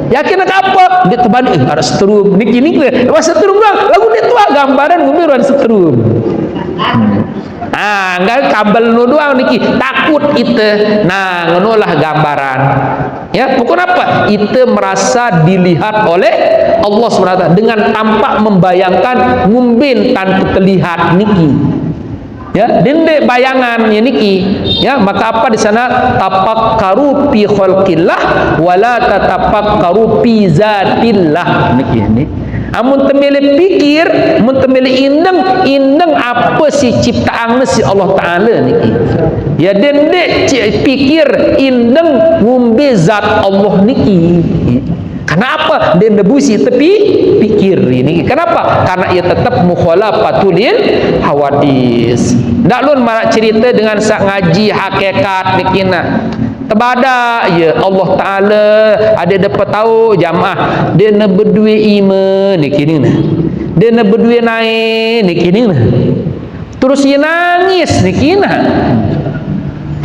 yakin apa dia tebani ada setrum niki wah setrum doang lalu dia tua gambaran ngumbiruan setrum enggak kabel nu doang niki takut itu nah ngonolah gambaran ya pokoknya apa itu merasa dilihat oleh Allah SWT dengan tampak membayangkan ngumbin tanpa terlihat niki ya dende bayangan ya niki ya maka apa di sana tafakkaru fi khalqillah wala tatafakkaru fi zatillah niki ini amun temele pikir mun temele indeng apa si ciptaan si Allah taala niki ya dende pikir indeng ngumbe zat Allah niki Kenapa? Dia nebusi tepi pikir ini. Kenapa? Karena ia tetap mukhalafatul hawadis. Ndak lun marak cerita dengan sak ngaji hakikat nikina. Tebada ya Allah Taala ada dapat tahu jamaah dia nak berdua iman nikini nah. Dia nak berdua naik nikini nah. Terus dia nangis nikina.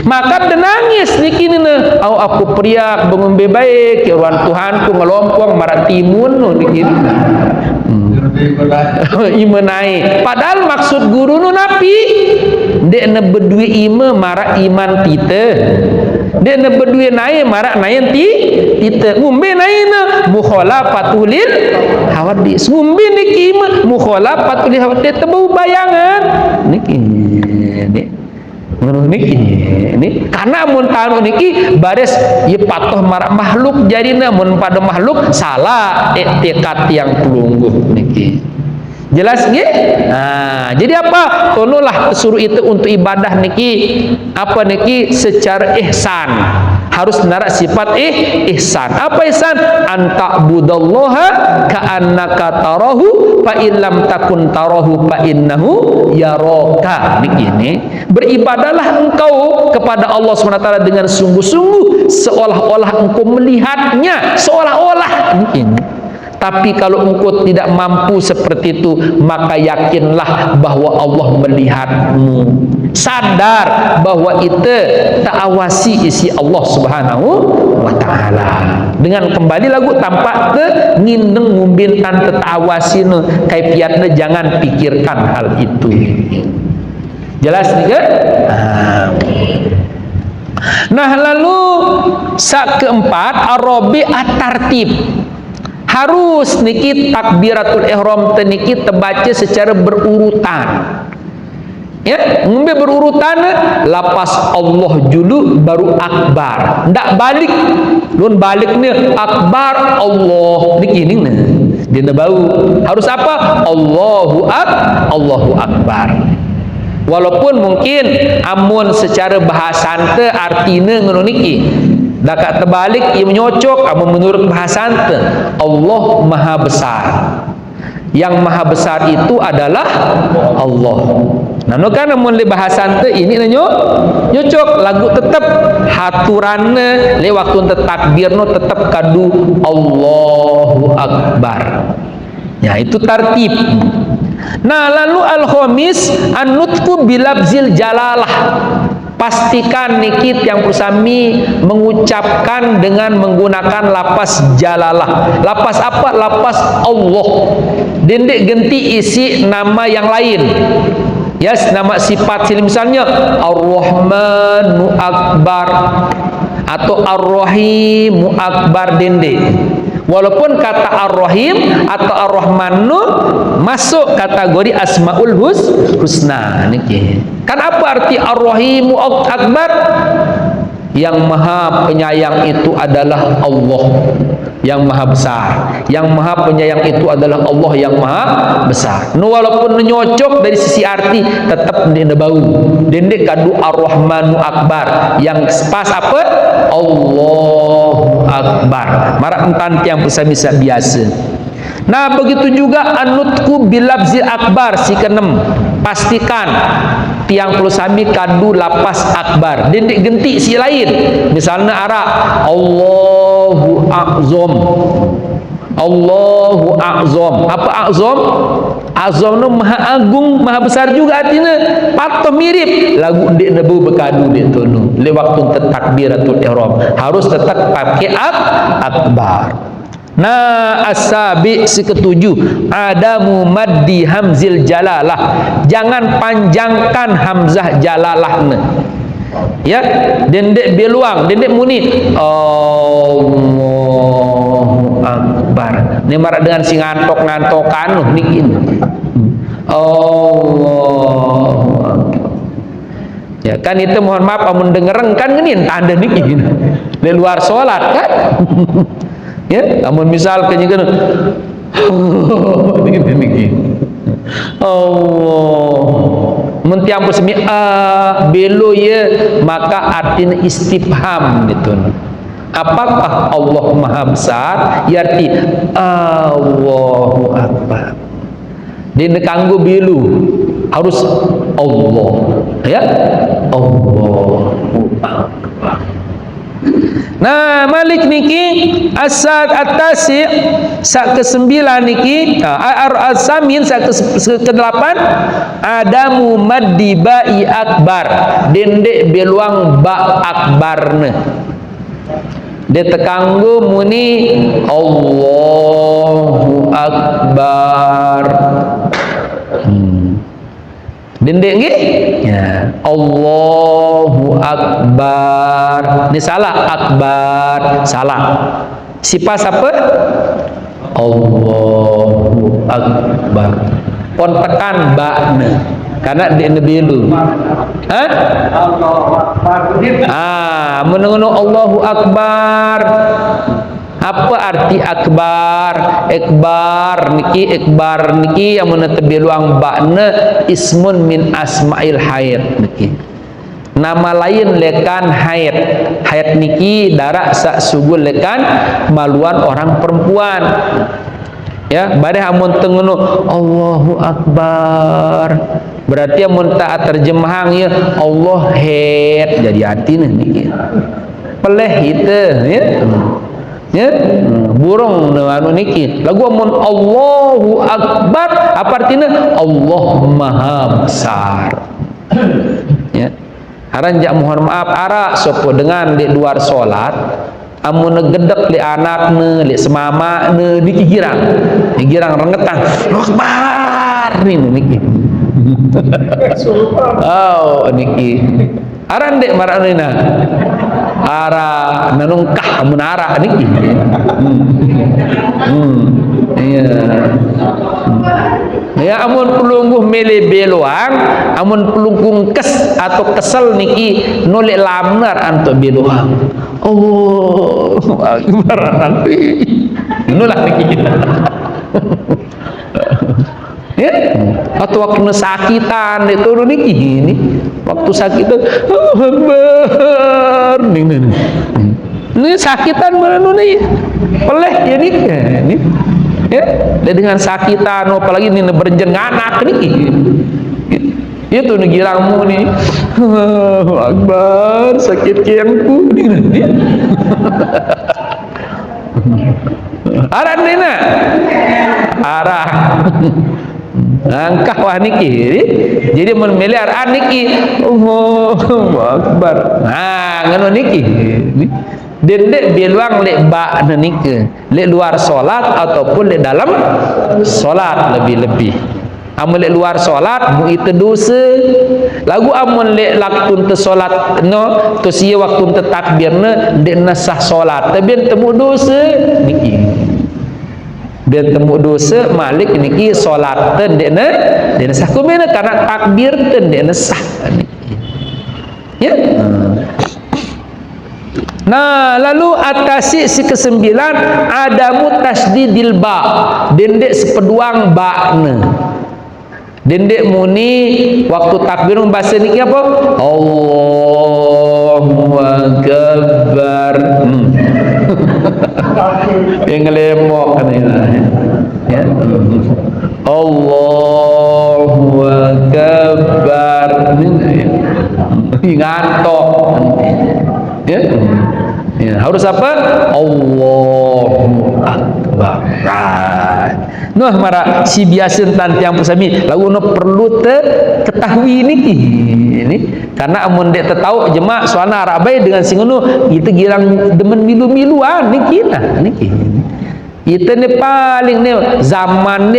Maka dia nangis nikini nah. Aku periak mengumbe baik ya Tuhan Tuhanku ngelompong marak timun nikini. Iman naik. Padahal maksud guru nu napi dia nak berdua iman marak iman kita. Dia nak berdua naik marak naik kita ngumbe naik na mukhalafatul hawadis ngumbe niki mukhalafatul hawadis tebu bayangan niki ini karena mun tahu niki baris ye patuh marak makhluk jadi namun pada makhluk salah etikat yang pelungguh niki jelas nggih? Nah, jadi apa? Konolah suruh itu untuk ibadah niki apa niki secara ihsan. Harus narak sifat ihsan. Apa ihsan? Anta'budallaha ka'annaka tarahu fa illam takun tarahu fa innahu yaraka. Niki beribadahlah engkau kepada Allah SWT dengan sungguh-sungguh seolah-olah engkau melihatnya, seolah-olah niki. Tapi kalau engkau tidak mampu seperti itu, maka yakinlah bahwa Allah melihatmu. Sadar bahwa itu ta'awasi isi Allah Subhanahu wa Ta'ala. Dengan kembali lagu tampak ke ngindeng ngumbintan tetawasi nu kaifiatna jangan pikirkan hal itu. Jelas nih kan? Nah lalu sak keempat arabi at-tartib. Harus niki takbiratul ihram teniki terbaca secara berurutan. Ya, ngombe berurutan lapas Allah julu baru akbar. Ndak balik. Lun balik ni akbar Allah niki ni. Dia bau. Harus apa? Allahu akbar. Walaupun mungkin amun secara bahasa ante artinya ngono niki. Dakat terbalik ia menyocok apa menurut bahasa ante Allah maha besar. Yang maha besar itu adalah Allah. Nah, kan mun le bahasa ante ini nyocok lagu tetap haturanna le waktu ente takbirno tetap kadu Allahu akbar. Ya itu tartib. Nah, lalu al-khamis an-nutqu bilabzil jalalah. Pastikan nikit yang bersami mengucapkan dengan menggunakan lapas jalalah. Lapas apa? Lapas Allah. Dendek genti isi nama yang lain. Yes, nama sifat sini misalnya Ar-Rahmanu Akbar atau Ar-Rahimu Akbar dendek. Walaupun kata Ar-Rahim atau Ar-Rahmanu masuk kategori Asmaul Husna niki. Kan apa arti Ar-Rahimu Akbar? Yang maha penyayang itu adalah Allah yang maha besar. Yang maha penyayang itu adalah Allah yang maha besar. No, walaupun nyocok dari sisi arti tetap dia bau. Dendek kadu Ar-Rahmanu Akbar. Yang pas apa? Allahu Akbar. Marak entan yang bisa biasa. Nah, begitu juga anutku bilabzil akbar si keenem. Pastikan tiang pelusami kadu lapas akbar. Dendek genti si lain. Misalnya ara Allahu A'zam. Allahu A'zam. Apa A'zam? A'zam itu maha agung, maha besar juga artinya. Patuh mirip lagu dek nebu bekadu dek tunu. Le waktu takbiratul ihram harus tetap pakai akbar. Nah, as-sabi si ketujuh adamu maddi hamzil jalalah. Jangan panjangkan hamzah jalalah ne. Ya, dendek beluang, dendek muni Allahu akbar. Ni marak dengan si ngantok-ngantokan niki. Allahu akbar. Ya kan itu mohon maaf amun dengereng kan gini tanda niki. Di luar salat kan. Ya, namun misal kenyakan niki. Oh, mentiam bersemi belo ya maka artinya istifham gitu. Apakah Allah Maha Besar? Arti Allahu Akbar. Dia kanggo bilu harus Allah, ya, Allahu Akbar. Nah, Malik niki asad at-tasi' sak ke-9 niki, as-samin sak ke-8 adamu maddi ba'i akbar, dendek beluang ba akbarne. Dia tekanggo muni Allahu Akbar. Dendek nggih? Ya, Allahu Akbar. Ini salah, akbar salah. Sifat apa? Allahu Akbar. Pon tekan ba'na. Karena dia nebilu. Hah? Allahu Akbar. Menunggu Allahu Akbar. Apa arti akbar? Akbar niki yang menetapi luang bakna ismun min asma'il haid niki. Nama lain lekan haid. Haid niki darah sak sugul lekan maluan orang perempuan. Ya, badai amun tengenu Allahu Akbar. Berarti amun tak terjemahan ya Allah haid jadi artinya niki. Peleh itu ya. Ya, burung anu niki. Lagu amun Allahu Akbar apa artinya? Allah Maha Besar. Ya. Aranjak mohon maaf ara sopo dengan di luar salat amun gedek li anakne li semamakne dikigirang. Digirang rengetan. Akbar niki. Oh niki. Aran dek maranina. Ara nanungkah amun ara niki. Iya. Ya amun pelungguh mele beluang, amun pelungguh kes atau kesel niki nolek lamnar antuk beluang. Oh, akbar nanti. Nulah niki. Ya, atau waktu sakitan itu niki ini. Waktu sakit Akbar ini sakitan mana nih peleh ya nih ya dengan sakitan apalagi ini berjen anak nih itu nih girangmu nih Akbar sakit kiangku nih arah nina arah angkah wah niki jadi memilih arah niki Allahu Akbar ngono niki dendek beluang lek ba niki lek luar salat ataupun lek dalam salat lebih-lebih amun lek luar salat mu itu dosa lagu amun lek laktun te salat no to sia waktu te takbirna dek nasah salat tapi temu dosa niki dan temu dosa Malik niki solat ten dekna den sah kumena karena takbir ten dekna sah ya. Nah lalu atasi si ke-9 adamu tasdidil ba dendek sepeduang bakna dendek muni waktu takbir bahasa niki apa Allahu Akbar yang lemok kan ya Allahu Akbar ngantok ya. Ya, harus apa? Allahu Akbar. Noh mara si biasa tantiang pusami lagu no perlu ketahui ini karena amun dek tetau jemaah soalna arabai dengan singunu itu girang demen milu-miluan niki itu ni paling ni zaman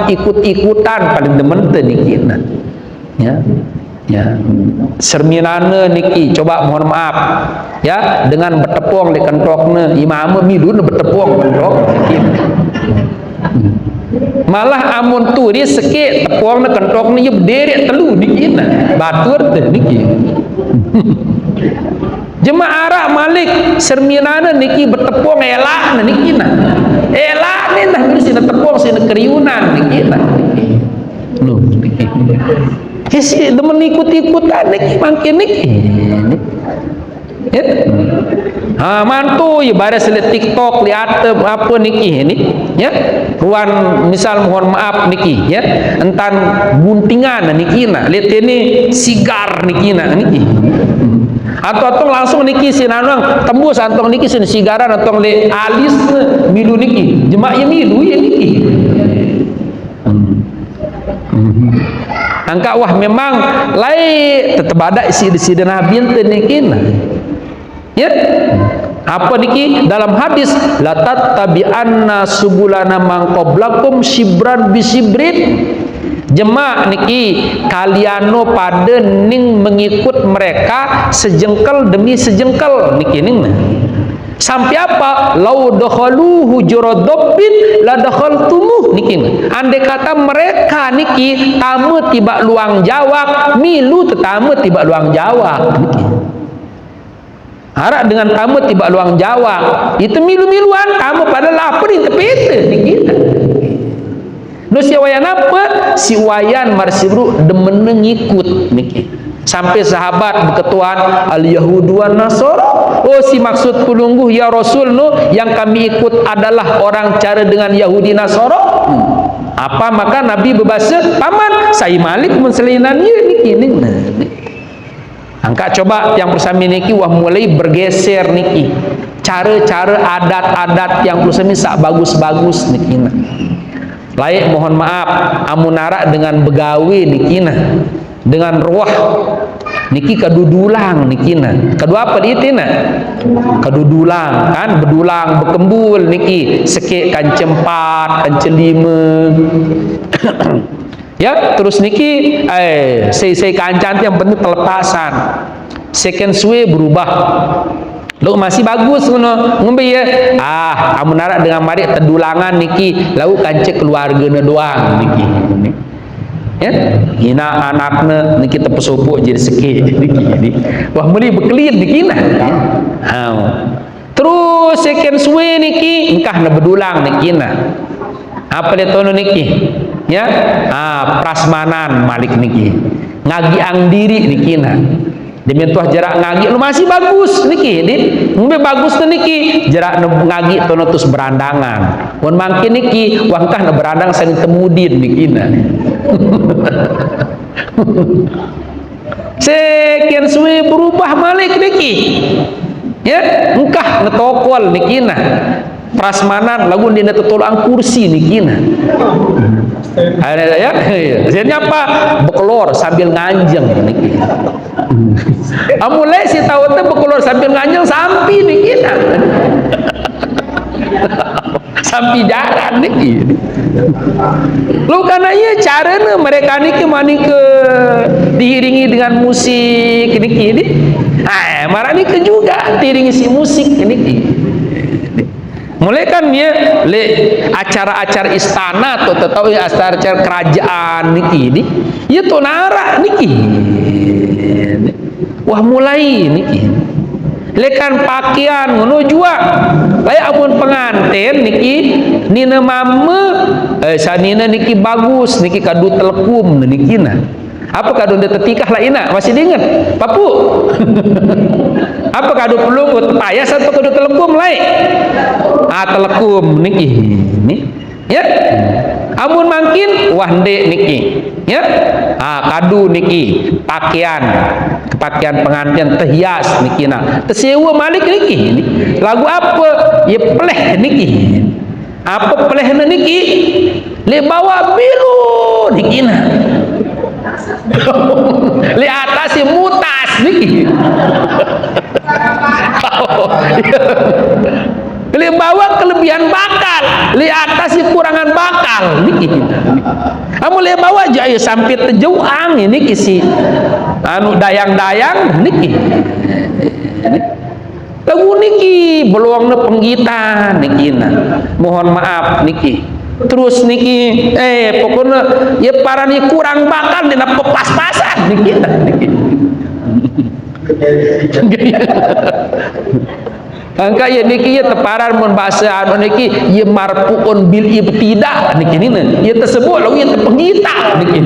ikut-ikutan paling demen teh niki ya serminana niki coba mohon maaf ya dengan bertepung di kentokna imam midun bertepung kentok malah amun tu dia sekit tepung na kentokna ye berderet telu niki batur teh niki jemaah arak Malik serminana niki bertepung elak niki elak ni dah sini tepung sini keriunan niki lu niki kesi demen ikut-ikutan niki makin niki ya mantu ya baris lihat TikTok, lihat apa niki ni, ya. Ruan misal mohon maaf niki, ya. Entan guntingan niki na, lihat ini sigar niki na niki. Atau langsung niki sinanang tembus antong niki sin sigaran atong le alis milu niki, jemak ya milu ya niki. Angka wah memang lain tetap ada isi Nabi ente niki na. Ya, apa niki dalam hadis la tattabi'anna subulana man qablakum shibran bisibrin, jemaah niki kaliano pada ning mengikut mereka sejengkal demi sejengkal niki ning sampai apa lau dakhaluhu juradabbin la dakhaltumuh niki andai kata mereka niki tamu tiba luang jawab milu tetamu tiba luang jawab niki harap dengan tamu tiba luang Jawa itu milu-miluan tamu pada lapar di tepi niki no si wayan apa si wayan marsibru demen ngikut niki sampai sahabat berketuan al yahudu wan nasara, oh si maksud pelungguh ya Rasul no yang kami ikut adalah orang cara dengan Yahudi Nasara. Apa maka Nabi berbahasa paman saya malik menselinannya niki angka coba yang bersama niki wah mulai bergeser niki cara-cara adat-adat yang bersama sak bagus-bagus niki layak mohon maaf amunara dengan begawi niki dengan ruah niki kedudulang niki kedua apa itu kedudulang kan bedulang berkembul niki sekek kan cempat kan celima ya terus niki saya kancan yang penting telepasan second suwe berubah lo masih bagus ngono ngombe ya amunara dengan mari tedulangan niki lau kancek keluargana doang niki ya hina anakna niki tepesupuk jadi sekek niki wah muli bekelin niki terus second suwe niki engkah na bedulang niki apa dia tono niki ya prasmanan malik niki ngagi ang diri niki demi tuah jarak ngagi lu masih bagus niki ngombe bagus niki jarak ngagi tono tus berandangan mun mangkin niki wangkah na berandang saling temudin niki sekian suwe berubah malik niki ya engkah netokol niki prasmanan lagu dia tetolak kursi niki ada ya akhirnya apa bekelor sambil nganjeng niki mulai si tahu teh bekelor sambil nganjeng sampai niki sampai jalan niki lu karena iya caranya mereka niki manike diiringi dengan musik niki marah niki juga diiringi si musik niki mulai kan ya le acara-acara istana atau tahu acara-acara kerajaan niki ya tonara niki wah mulai niki lekan pakaian ngono jua layak amun pengantin niki nina mama sanina niki bagus niki kadu telekum niki apa kadu dia tetikah laina masih diingat papu apa kadu pelungut payas atau kadu telekum lain telekum niki ya amun mangkin wahde niki ya kadu niki pakaian pengantin tehias niki tersewa malik niki lagu apa ya peleh niki apa peleh niki le bawa biru niki le atas mutas niki le bawa kelebihan bakal le atas kurangan bakal niki kamu le bawa jaya sampai tejauang ini kisi anu dayang-dayang niki lagu niki beluang penggitan niki mohon maaf niki terus niki pokoknya ya para ni kurang bakal dina pepas-pasan niki angka ya niki ya teparan mun bahasa anu niki ya marfuun bil ibtida niki ya tersebut lagu ya tepengita niki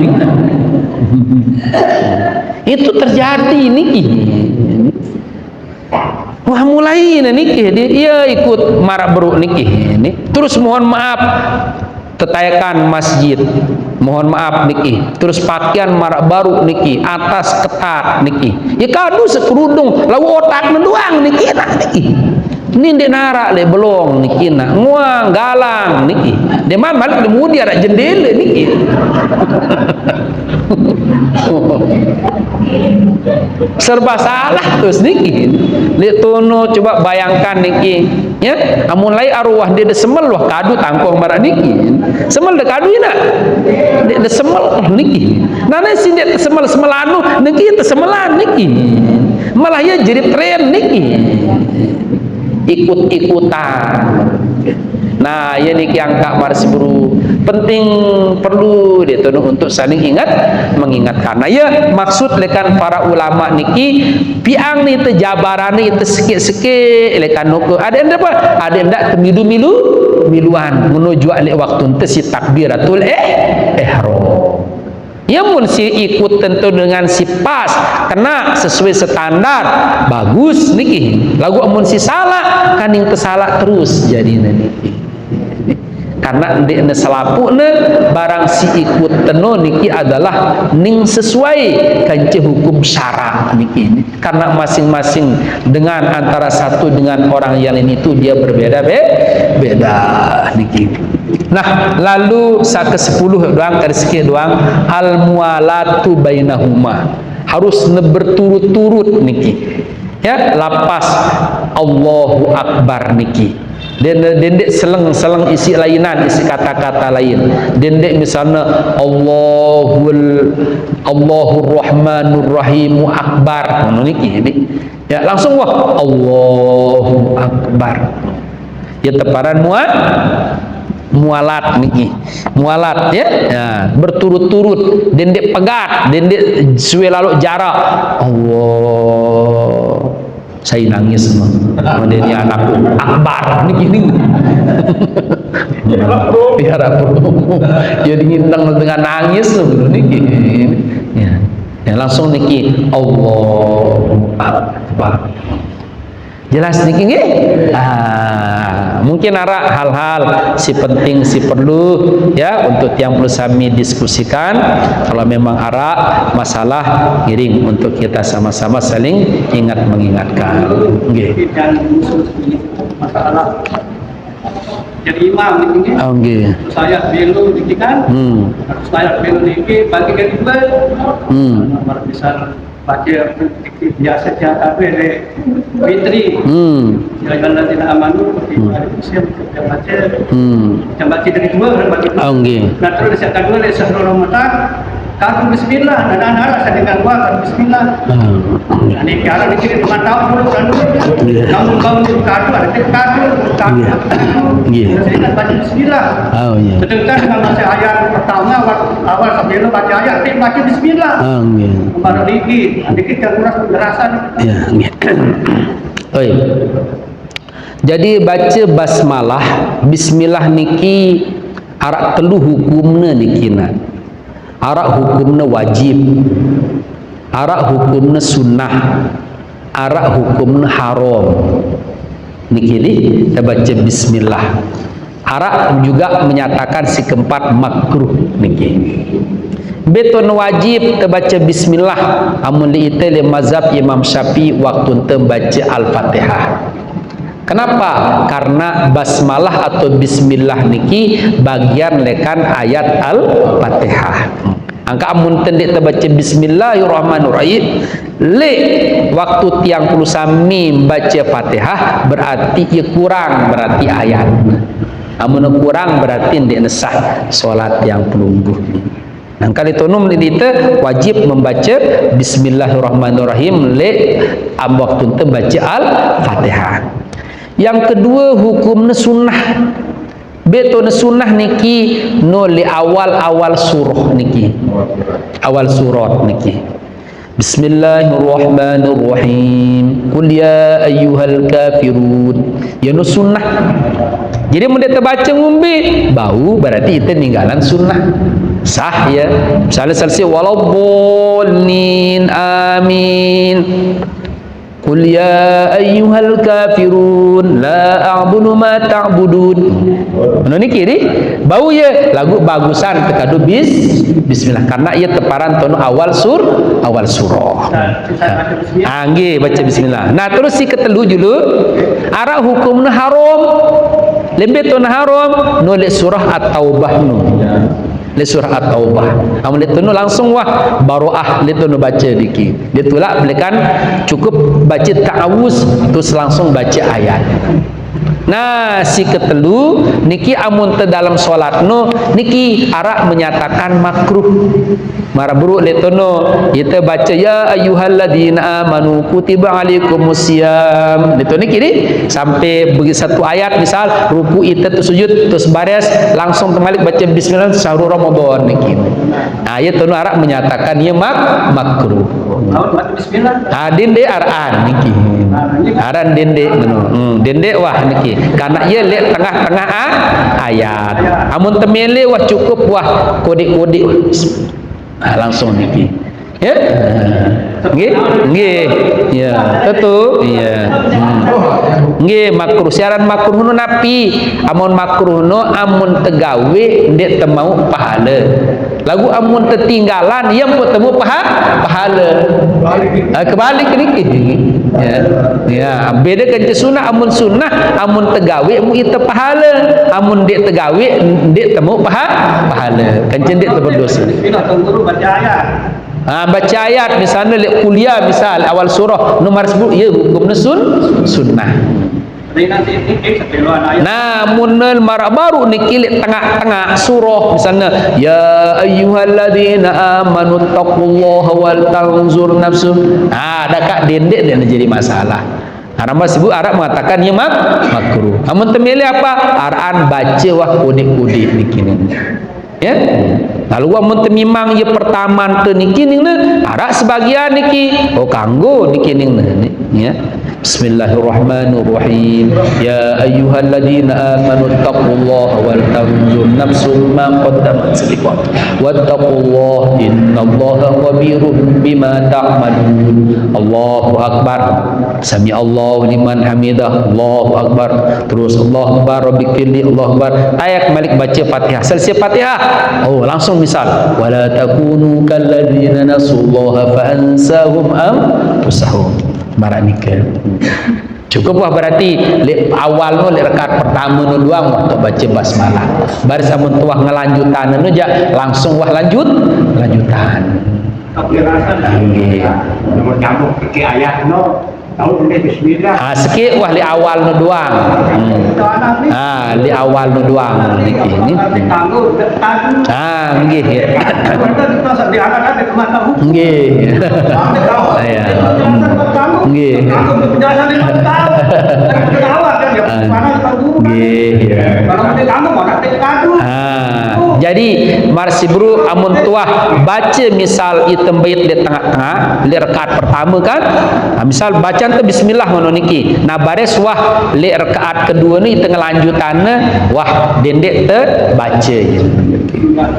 itu terjadi niki wah mulai nikih dia ikut marak beruk nikih ini, terus mohon maaf tetayakan masjid, mohon maaf nikih, terus pakaian marak baru nikih, atas ketat nikih, ya kadu sekerudung lalu otak doang nikih nak nikih ini dia narak le belong nikih nak nguang galang nikih dia malik mudi ada jendela nikih serba salah terus nikih lihat tono coba bayangkan nikih ya amun lai arwah dia semel wah kadu tangkong marak nikih semel de kadu nak dia semel nikih nana si dia semel semelanu nikih semelan nikih malah ya jadi tren nikih ikut-ikutan. Nah, ya niki angka maris buru penting perlu dia untuk saling mengingatkan. Nah, ya maksud lekan para ulama niki piang ni tejabaran ni sikit-sikit lekan nuku. Ada apa? Ada ndak miluan menuju alih waktu ente si takbiratul ihram. Ya mun si ikut tentu dengan si pas kena sesuai standar bagus niki lagu amun si salah kan yang tersalah terus jadi niki karena ndek ne selapukne barang si ikut teno niki adalah ning sesuai kance hukum syara niki karena masing-masing dengan antara satu dengan orang yang lain itu dia berbeda beda niki. Nah, lalu ke 10 doang ke doang al mualatu bainahuma harus berturut-turut niki ya lapas Allahu Akbar niki dendek seleng isi lainan isi kata-kata lain dendek misalnya Allahur Rahmanur Rahim Akbar niki ya langsung wah Allahu Akbar ya teparan mualat niki mualat ya, berturut-turut dendek pegat dendek suwe lalu jarak Allah saya nangis menjadi anakku Akbar niki biar apa jadi ngintang dengan nangis niki ya langsung niki Allahu Akbar jelas niki nggih mungkin arah hal-hal si penting si perlu ya untuk yang perlu kami diskusikan kalau memang arah masalah giring untuk kita sama-sama saling ingat mengingatkan nggih masalah jadi imam niki nggih saya belu niki kan saya belu niki bagi kedua misal baca biasa jaga bere fitri jangan tidak amanu siap baca dari dua orang baca nah terus yang kedua dari sahur Ramadan kagum bismillah dan anak saya dengan gua bismillah ini kalau dikira teman tahu dulu kan kamu kadu ada kadu saya baca bismillah betul kan kalau saya ayat pertama awal sebelum baca ayat baca bismillah baru dikit yang kurang penjelasan jadi baca basmalah bismillah niki arak telu hukumna nikina arak hukumna wajib arak hukumna sunnah arak hukumna haram niki kita baca bismillah arak juga menyatakan si keempat makruh niki beton wajib terbaca bismillah amun diite le mazhab Imam Syafi'i waktu tembaca al-Fatihah. Kenapa? Karena basmalah atau bismillah niki bagian lekan ayat al-Fatihah. Angka amun tendik terbaca bismillahirrahmanirrahim le waktu tiang puluh sami baca Fatihah berarti kurang berarti ayat. Amun kurang berarti ndek nesah salat yang pelungguh. Nah, kali tonum lidita wajib membaca bismillahirrahmanirrahim le am waktu tu baca al-Fatihah. Yang kedua hukumnya sunnah. Beto sunnah niki no li awal surah niki. Awal surat niki. Bismillahirrahmanirrahim. Qul ya ayyuhal kafirun. Ya no sunnah. Jadi mun dia terbaca ngumbi bau berarti itu ninggalan sunnah. Sah ya. Misalnya selesai waladdallin amin. Qul ya ayyuhal kafirun la a'budu ma ta'budun. Mana niki ni? Bau ye lagu bagusan tekadu bismillah karena ia teparan tono awal surah. Nggih baca bismillah. Nah terus si ketelu dulu arah hukumna haram. Lembe tono haram nulis surah at-taubah nu. Li surah at-taubah amun itu langsung wah baroah itu baca diki dia tulak belikan cukup baca ta'awuz terus langsung baca ayat. Nah si ketelu niki amun te dalam solat no niki arak menyatakan makruh marabru letono kita baca ya ayyuhalladzina amanu kutiba alaikumusiyam itu niki ni sampai bagi satu ayat misal ruku itu tu sujud terus baris langsung terbalik baca bismillah syahrul ramadan niki. Nah itu no arak menyatakan ia makruh. Bismillah. Dende aran niki. Aran dende dende wah niki karena ia lihat tengah-tengah ayat amun temele wah cukup wah kode-kode langsung niki ya nggih ya tentu iya nggih makruh siaran makruh nu napi amun makruh nu amun tegawe ndek temau pahala lagu amun tertinggalan yang pun temu pahala kebalik niki ya beda kan sunnah amun tegawe mu itu pahala amun ndek tegawe ndek temu pahala kan ndek berdosa. Bismillah tentu baca ayat. Baca ayat misalnya kuliah misal awal surah nomor 10 ya hukumnya sunnah. Namun marak baru niki tengah-tengah surah misalnya ya ayyuhalladzina amanu taqullaha wal tanzur nafsum. Dekat dendek dia jadi masalah. Arab sibuk Arab mengatakan ia makruh. Amun temeli apa? Araan baca wah kode-kode niki ni. Ya. Lalu amun temimang ye pertama teu niki ning Arab sebagian niki kanggo niki ning ya. Bismillahirrahmanirrahim. Ya ayyuhalladzina amanu taqullaha wal tanzur nafsum ma qaddamat liqad. Wattaqullaha innallaha khabirum bima ta'malun. Allahu akbar. Sami Allahu liman hamidah. Allahu akbar. Terus Allahu akbar rabbikilli Allahu akbar. Ayat Malik baca Fatihah. Selesai Fatihah. Oh, langsung misal wala takunu kalladzina nasullaha fa ansahum anfusahum. Maranika cukup wah berarti awal nu rakaat pertama nu doang waktu baca basmalah baris amun tuah ngelanjutan nu ja langsung wah lanjutan tapi rasa nggih nomor campur ke ayat no tahu ini bismillah sikit wah li awal nu doang li awal nu doang niki ni nggih nggih ya nggih jadi marsibru amun tuah baca misal item bait di tengah-tengah li rakaat pertama kan misal bacaan tu bismillah ngono niki nah baris wah li rakaat kedua ni tengah lanjutanna wah dendek te baca je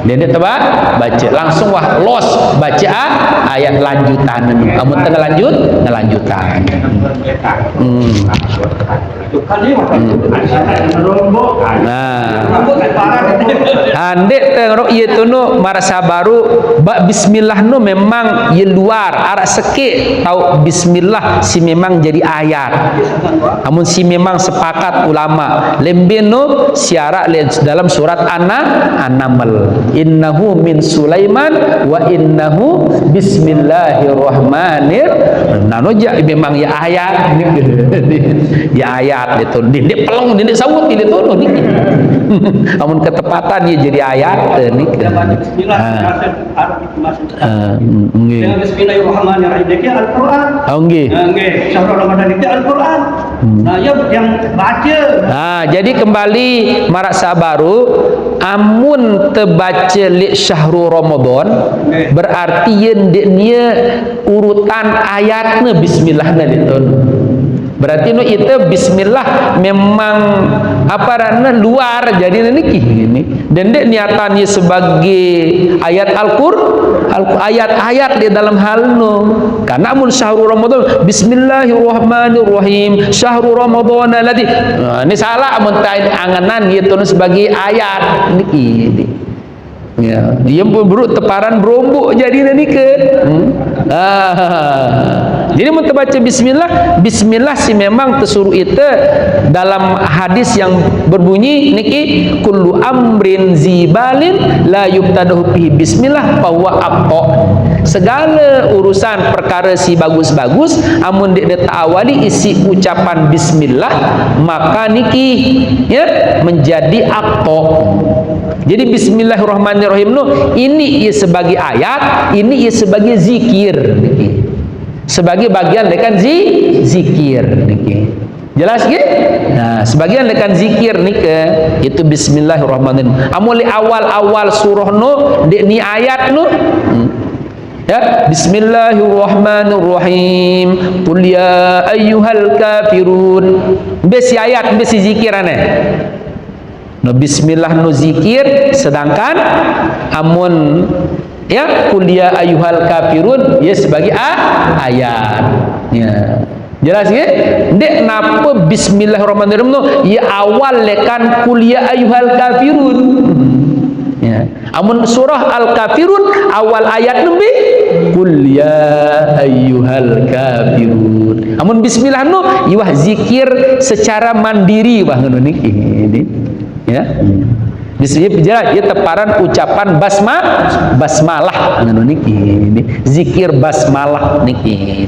dendek te baca langsung wah los baca ayat lanjutan amun tengah lanjutan andek tengok ieu tunu marasa baru bak bismillah nu memang ye luar arak sekek tau bismillah si memang jadi ayat amun si memang sepakat ulama lembe nu siarak dalam surat An-Naml innahu min Sulaiman wa innahu bismillahirrahmanirrahim nah ja memang ya ayat ya ayat itu dia pelong dia sawut dia tu ni amun ketepatan dia jadi ayat ni bismillahirrahmanirrahim ini Al-Quran nggih syahrul ramadan itu Al-Quran nah yang baca jadi kembali marak sabaru amun terbaca li syahrul ramadan berarti dia urutan ayatnya bismillahnya itu berarti nu itu bismillah memang apa rana luar jadi niki ini dan dek niatannya sebagai ayat ayat-ayat di dalam hal nu karena mun syahrul ramadan bismillahirrahmanirrahim syahrul ramadan alladzi ini salah mun anganan gitu sebagai ayat niki ya dia pun buruk teparan berombok jadi nika jadi mun terbaca bismillah si memang tersuruh itu dalam hadis yang berbunyi niki kullu amrin zibalin la yubtadahu bihi bismillah bahwa aqta segala urusan perkara si bagus-bagus amun dia awali isi ucapan bismillah maka niki ya menjadi aqta. Jadi bismillahirrahmanirrahim no ini ia sebagai ayat, ini ia sebagai zikir niki. Sebagai bagian dekan zikir niki. Jelas ke? Nah, sebagian dekan zikir nika itu bismillahirrahmanirrahim. Amuli awal-awal surah no ni ayat no ya bismillahirrahmanirrahim qul ya ayyuhal kafirun besi ayat besi zikirannya no bismillah no zikir sedangkan amun ya qul ya ayyuhal kafirun ya sebagai ayat ya jelas ya dek napa bismillahirrahmanirrahim no ya awal lekan qul ya ayyuhal kafirun ya amun surah al-kafirun awal ayat nabi qul ya ayyuhal kafirun amun bismillah no iwah zikir secara mandiri wah ngono niki ya bismillah ya teparan ucapan basmalah ngono niki zikir basmalah niki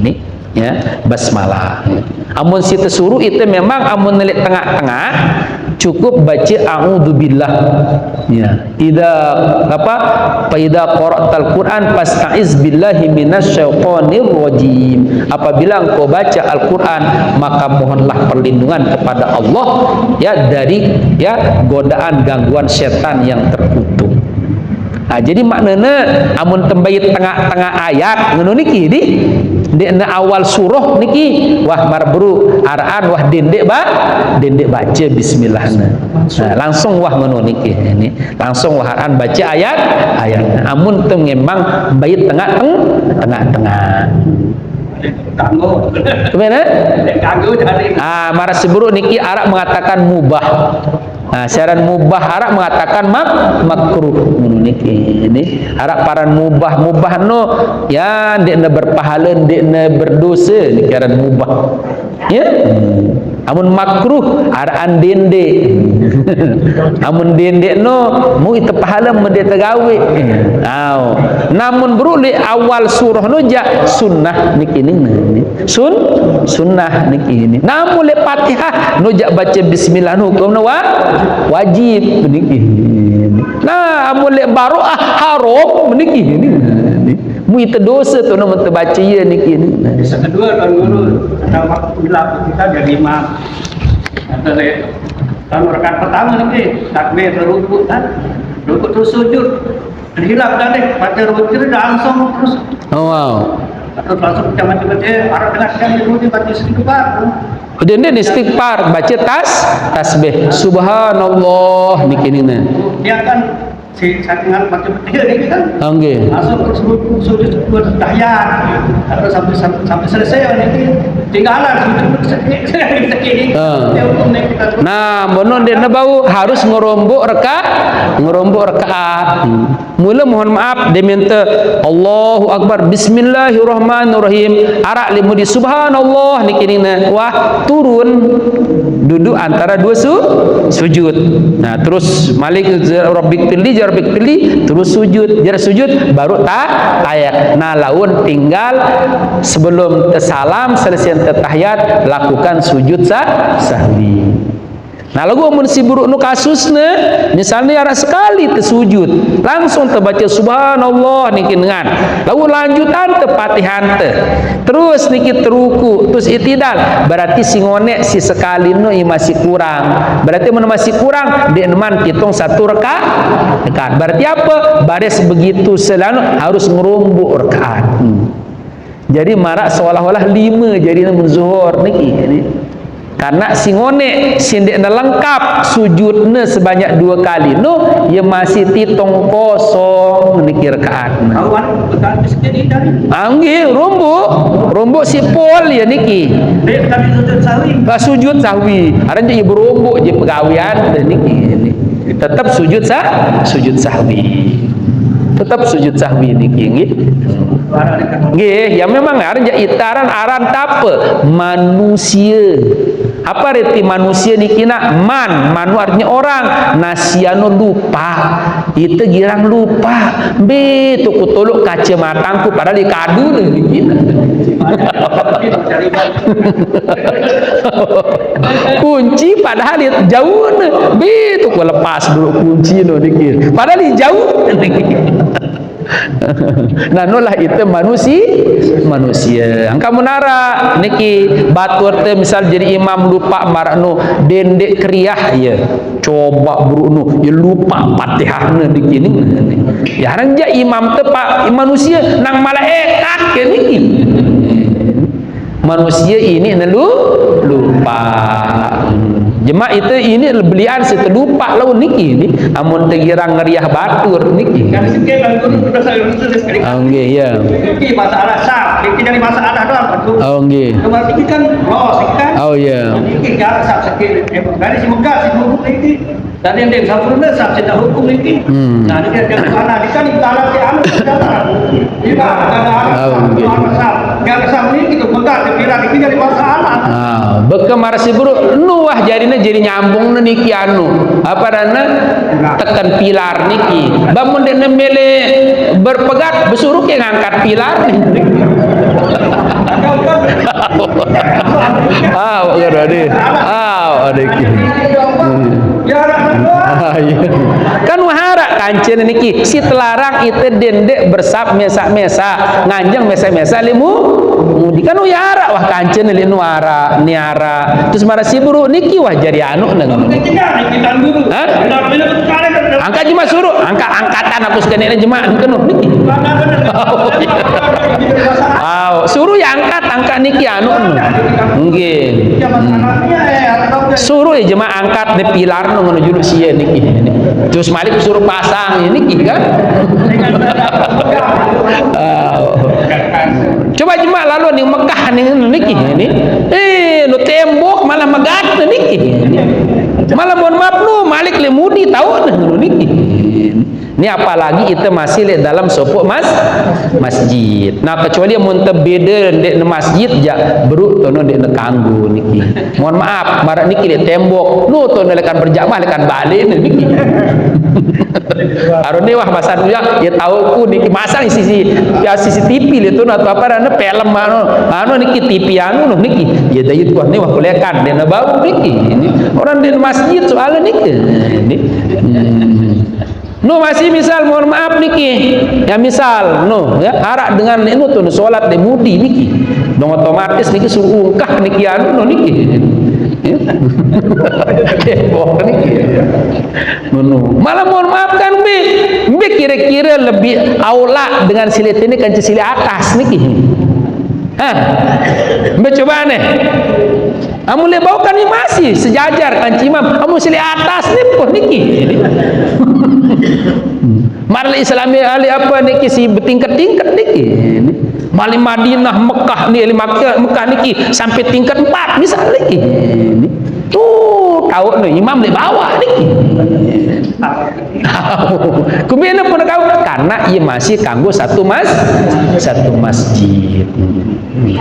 ya basmalah amun si tersuruh itu memang amun nelik tengah-tengah cukup baca a'udzubillah ya fa idza qara'tal Qur'an fasta'iz billahi minasyaitonir rajim apabila engkau baca Al-Qur'an maka mohonlah perlindungan kepada Allah ya dari ya godaan gangguan setan yang terkutuk. Nah, jadi maknanya amun tembayit tengah-tengah ayat ngono niki di awal surah niki wah marburu araan wah dendek baca bismillah nah, langsung wah ngono niki ini langsung wah araan baca ayat amun teu memang bayit tengah-tengah Kanggo. Gimana? Kanggo dari. Marah seburuk niki Arab mengatakan mubah. Syarat mubah Arab mengatakan makruh. Niki ini Arab paran mubah no ya ndekna berpahala ndekna berdosa niki aran mubah. Ya. Amun makruh araan dende. Amun dende no mu itu pahala mende tegawe. Namun bro li awal surah no ja sunnah niki ni. Sunnah niki ini. Namun le Fatihah no ja baca bismillah no hukum no wajib niki. Nah, amun le baroah haram niki ini. Mu itu dosa tu nama terbaca ya niki ni. Yang kedua tuan guru, bila kita jadi imam, ada tahun rakaat pertama niki takbir rukuk kan, rukuk terus sujud, hilap dah deh, baca rukuk langsung terus. Oh wow. Terus langsung macam-macam Arab dengarkan itu baca istighfar. Kemudian istighfar baca tasbih subhanallah niki ni. Dia kan si satingan macam dia ni kan. Nggih. Langsung sujud tahiyat. Terus sampai selesai ni tinggalan sujud sekali. Nah, bonon dia bau harus ngerombok rakaat. Mula mohon maaf dia minta Allahu Akbar bismillahirrahmanirrahim. Arak limu di subhanallah niki nina. Wah, turun duduk antara dua sujud. Nah, terus malik rabbik pilih terus sujud baru tahiyat. Nah, laun tinggal sebelum tersalam selesai tahiyat lakukan sujud sahwi. Nah, lagu amun si buruk nu kasusna misalnya ada sekali tersujud langsung terbaca subhanallah niki dengan lalu lanjutan te Fatihah terus niki teruku terus itidal berarti si ngonek si sekali nu masih kurang berarti mun masih kurang dienman hitung satu rakaat berarti apa baris begitu selalu harus ngerombok rakaat jadi marak seolah-olah 5 jadi mun zuhur niki ini karena singone sindekna lengkap sujudna sebanyak 2 kali no ia masih titong kosong niki rakaatna. Awan betul sekali dari. Nggih rombok sipol ya niki. Dek kami sujud sahwi. Sujud sahwi. Aran je ibu rombok je pegawean niki. Tetap sujud sahwi. Tetap sujud sahwi niki nggih. Nggih, ya memang aran itaran aran tape manusia. Apa arti manusia niki nak? Manu artinya orang, nasiano lupa. Itu girang lupa. Be tu kutolok kaca matangku padahal di kadu niki. Kunci padahal di jauh be tu ku lepas dulu kunci no niki. Padahal di jauh niki. Nah nulah itu manusia angka menara niki batur teh misal jadi imam lupa marano dendek kriah ya coba burunu ya lupa Fatihahna niki ni ya haranja imam teh pak manusia nang malaikat ke niki manusia ini lupa jemaah itu ini belian situ lupa lawan niki ni amun tegirang ngeriah batur niki Kan sikit lah guru sudah saya lulus sekali. nggih ya Ini masalah sah, ini dari masalah doang betul. nggih Kemarin ini kan los kan. ya Ini kan sah sikit. Dari si muka si hukum ini. Dan yang dia sempurna sah si hukum ini. Nah ini dia mana? Di kan kita alat si anu. Iya ada Gak kesal ini kita muka dikira ini dari masalah. Bekemar si buru nuah jadinya jadi nyambung niki anu apa dana tekan pilar niki bangun dia nemele berpegat besuruh ke ngangkat pilar kan wahara kancen niki si telarang itu dendek bersab mesak-mesak nganjeng mesak-mesak limu mudi kan wahara wah kancen li nuara niara terus marah si buru niki wah jadi anu nang angkat jemaah suruh angkatan aku sekalian jemaah kenu niki suruh ya angkat niki anu nggih suruh ya jemaah angkat di pilar nu menuju sia niki terus malik suruh pasang niki kan coba jemaah lalu di Mekah niki ini nu tembok malah megat niki malah mohon maaf nu malik lemudi tahu niki ini apalagi itu masih dalam sopok masjid. Nah kecuali mun teu beda dek masjid ja beru tono dek kanggu niki. Mohon maaf, marah niki di tembok. Nu tono lekan berjamaah lekan balik niki. Arone wah masa dulu ya tahu ku niki masa sisi ya CCTV itu atau apa rana film anu niki TV anu niki. Ya dayut wah ni wah kulekan dena bau niki. Ini orang di masjid soalnya niki. Ini no masih misal mohon maaf niki ya misal no ya harak dengan itu tuh sholat di mudi niki dong otomatis niki suruh ungkah niki anu no niki tembok niki malah mohon maaf kan be kira-kira lebih aula dengan silit ini kan silit atas niki be coba nih amun le bau kan masih sejajar kan imam amun silit atas nih poh niki Marli Islami ali apa niki si bertingkat-tingkat niki. Mali Madinah Mekah ni Mekah niki sampai tingkat 4 misal niki. Tuh tahu nih imam le bawah niki. Kumena pun kau karena ia masih kanggo satu masjid.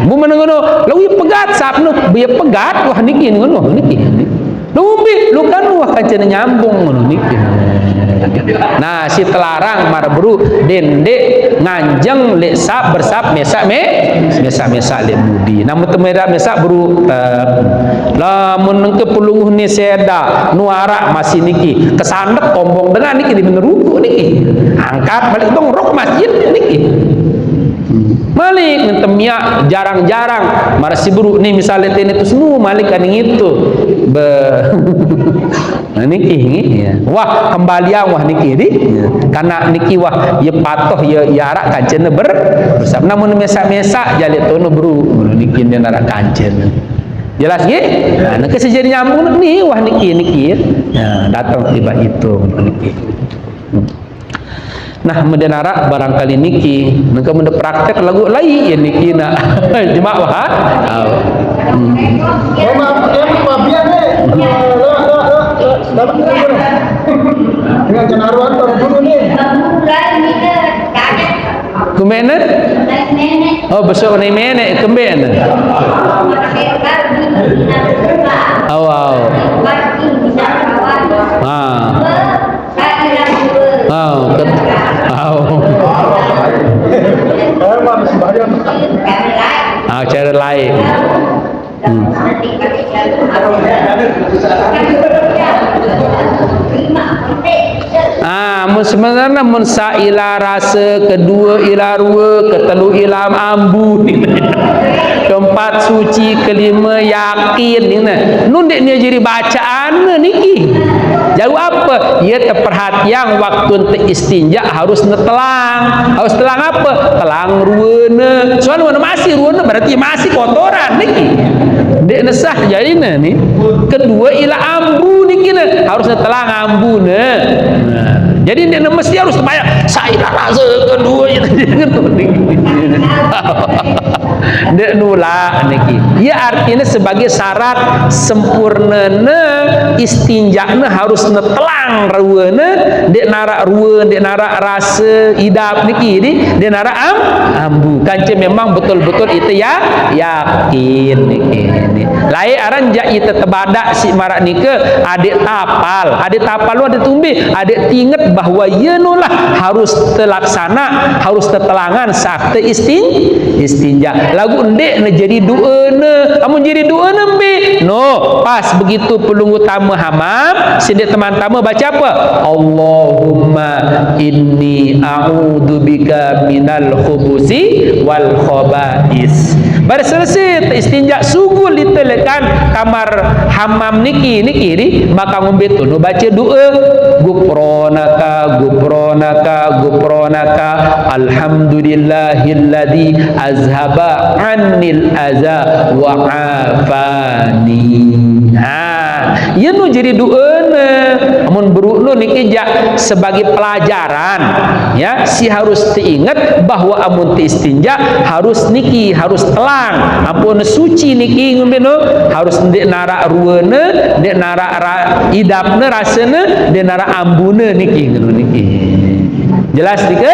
Bu menengono lawi pegat sapnu biar pegat wah niki ngono niki. Lumbi lu kan wah kancana nyambung ngono niki. Nah si telarang marbru dendek nganjeng leksa bersab mesak le mudi namun temera mesak buru lamun ke puluh ni seda nuara masih niki kesandek tombong dengan niki di meneruku niki angkat balik dong rok masjid niki Malik ngetemiak jarang-jarang marasi buru nih misalnya ini tuh semua Malik kan itu nah niki ya. Wah kembalian wah niki di karena niki wah ya patoh ya arak kancen bersab namun mesak-mesak jalik tono buru niki dia narak kancen Jelas ge? Nah, kesejari nyambung ni wah niki. Nah, datang tiba itu niki. Nah, mendenara barangkali niki, nengka mende praktek lagu lain ya niki nak. Cuma wah. Dengan cenaruan dulu nih. Kemana? Oh, besok naik menek kemana? Wow. Cara lain. Sebenarnya mun saila rasa, kedua ila rua, ketelu ila ambu ni. Keempat suci, kelima yakin ni. Nun dek ni jadi bacaan niki. Jauh apa? Ia terperhatian waktu istinja harus netelang. Harus telang apa? Telang ruana. Soalnya mana masih ruana berarti masih kotoran niki. Dek nesah jadi ni. Kedua ila ambu niki harus netelang ambu nah. Jadi dia mesti harus terbayang saya rasa kedua dia nula niki. Ia artinya sebagai syarat sempurnana istinjana harus netelang ruana dek narak ruan dek narak rasa idap niki ni dia narak ambu kance memang betul-betul itu ya yakin niki ni. Lain aran ja itu tebadak si marak nika adik tapal lu ada tumbi adik tinget bahwa ia nulah harus terlaksana harus tertelangan sakte istinja lagu ndek na jadi doa na amun jadi doa na be no pas begitu pelunggu tamu hamam sindek teman tamu baca apa Allahumma inni a'udzubika minal khubusi wal khaba'is. Baru selesai istinja sungguh ditelekan kamar hamam niki ni maka ngombe tu no baca doa gufronaka alhamdulillahilladzi azhaba anil aza wa afani. Ia nu jadi doa na amun berukno niki ja sebagai pelajaran ya si harus teringat bahwa amun istinja harus niki harus telang ampun suci niki ngombe no harus ndek narak ruana ndek narak idapna rasana ndek narak ambuna niki ngono niki. Jelas nika?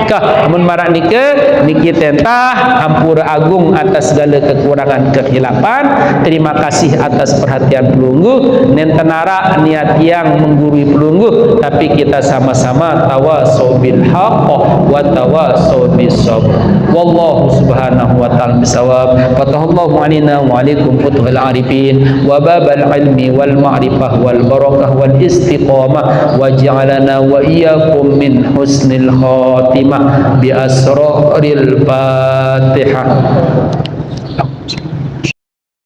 Kah amun marak nika niki tentah hampura agung atas segala kekurangan kehilapan. Terima kasih atas perhatian pelunggu nentenara niat yang menggurui pelunggu tapi kita sama-sama tawasau bil haqq wa tawasau bis sabr. Wallahu subhanahu wa ta'ala bisawab. Fatahallahu alaina wa alaikum futuhul arifin wa babal ilmi wal ma'rifah wal barakah wal istiqamah wa ja'alana wa iyyakum min husnil khatimah bi asraril Fatihah.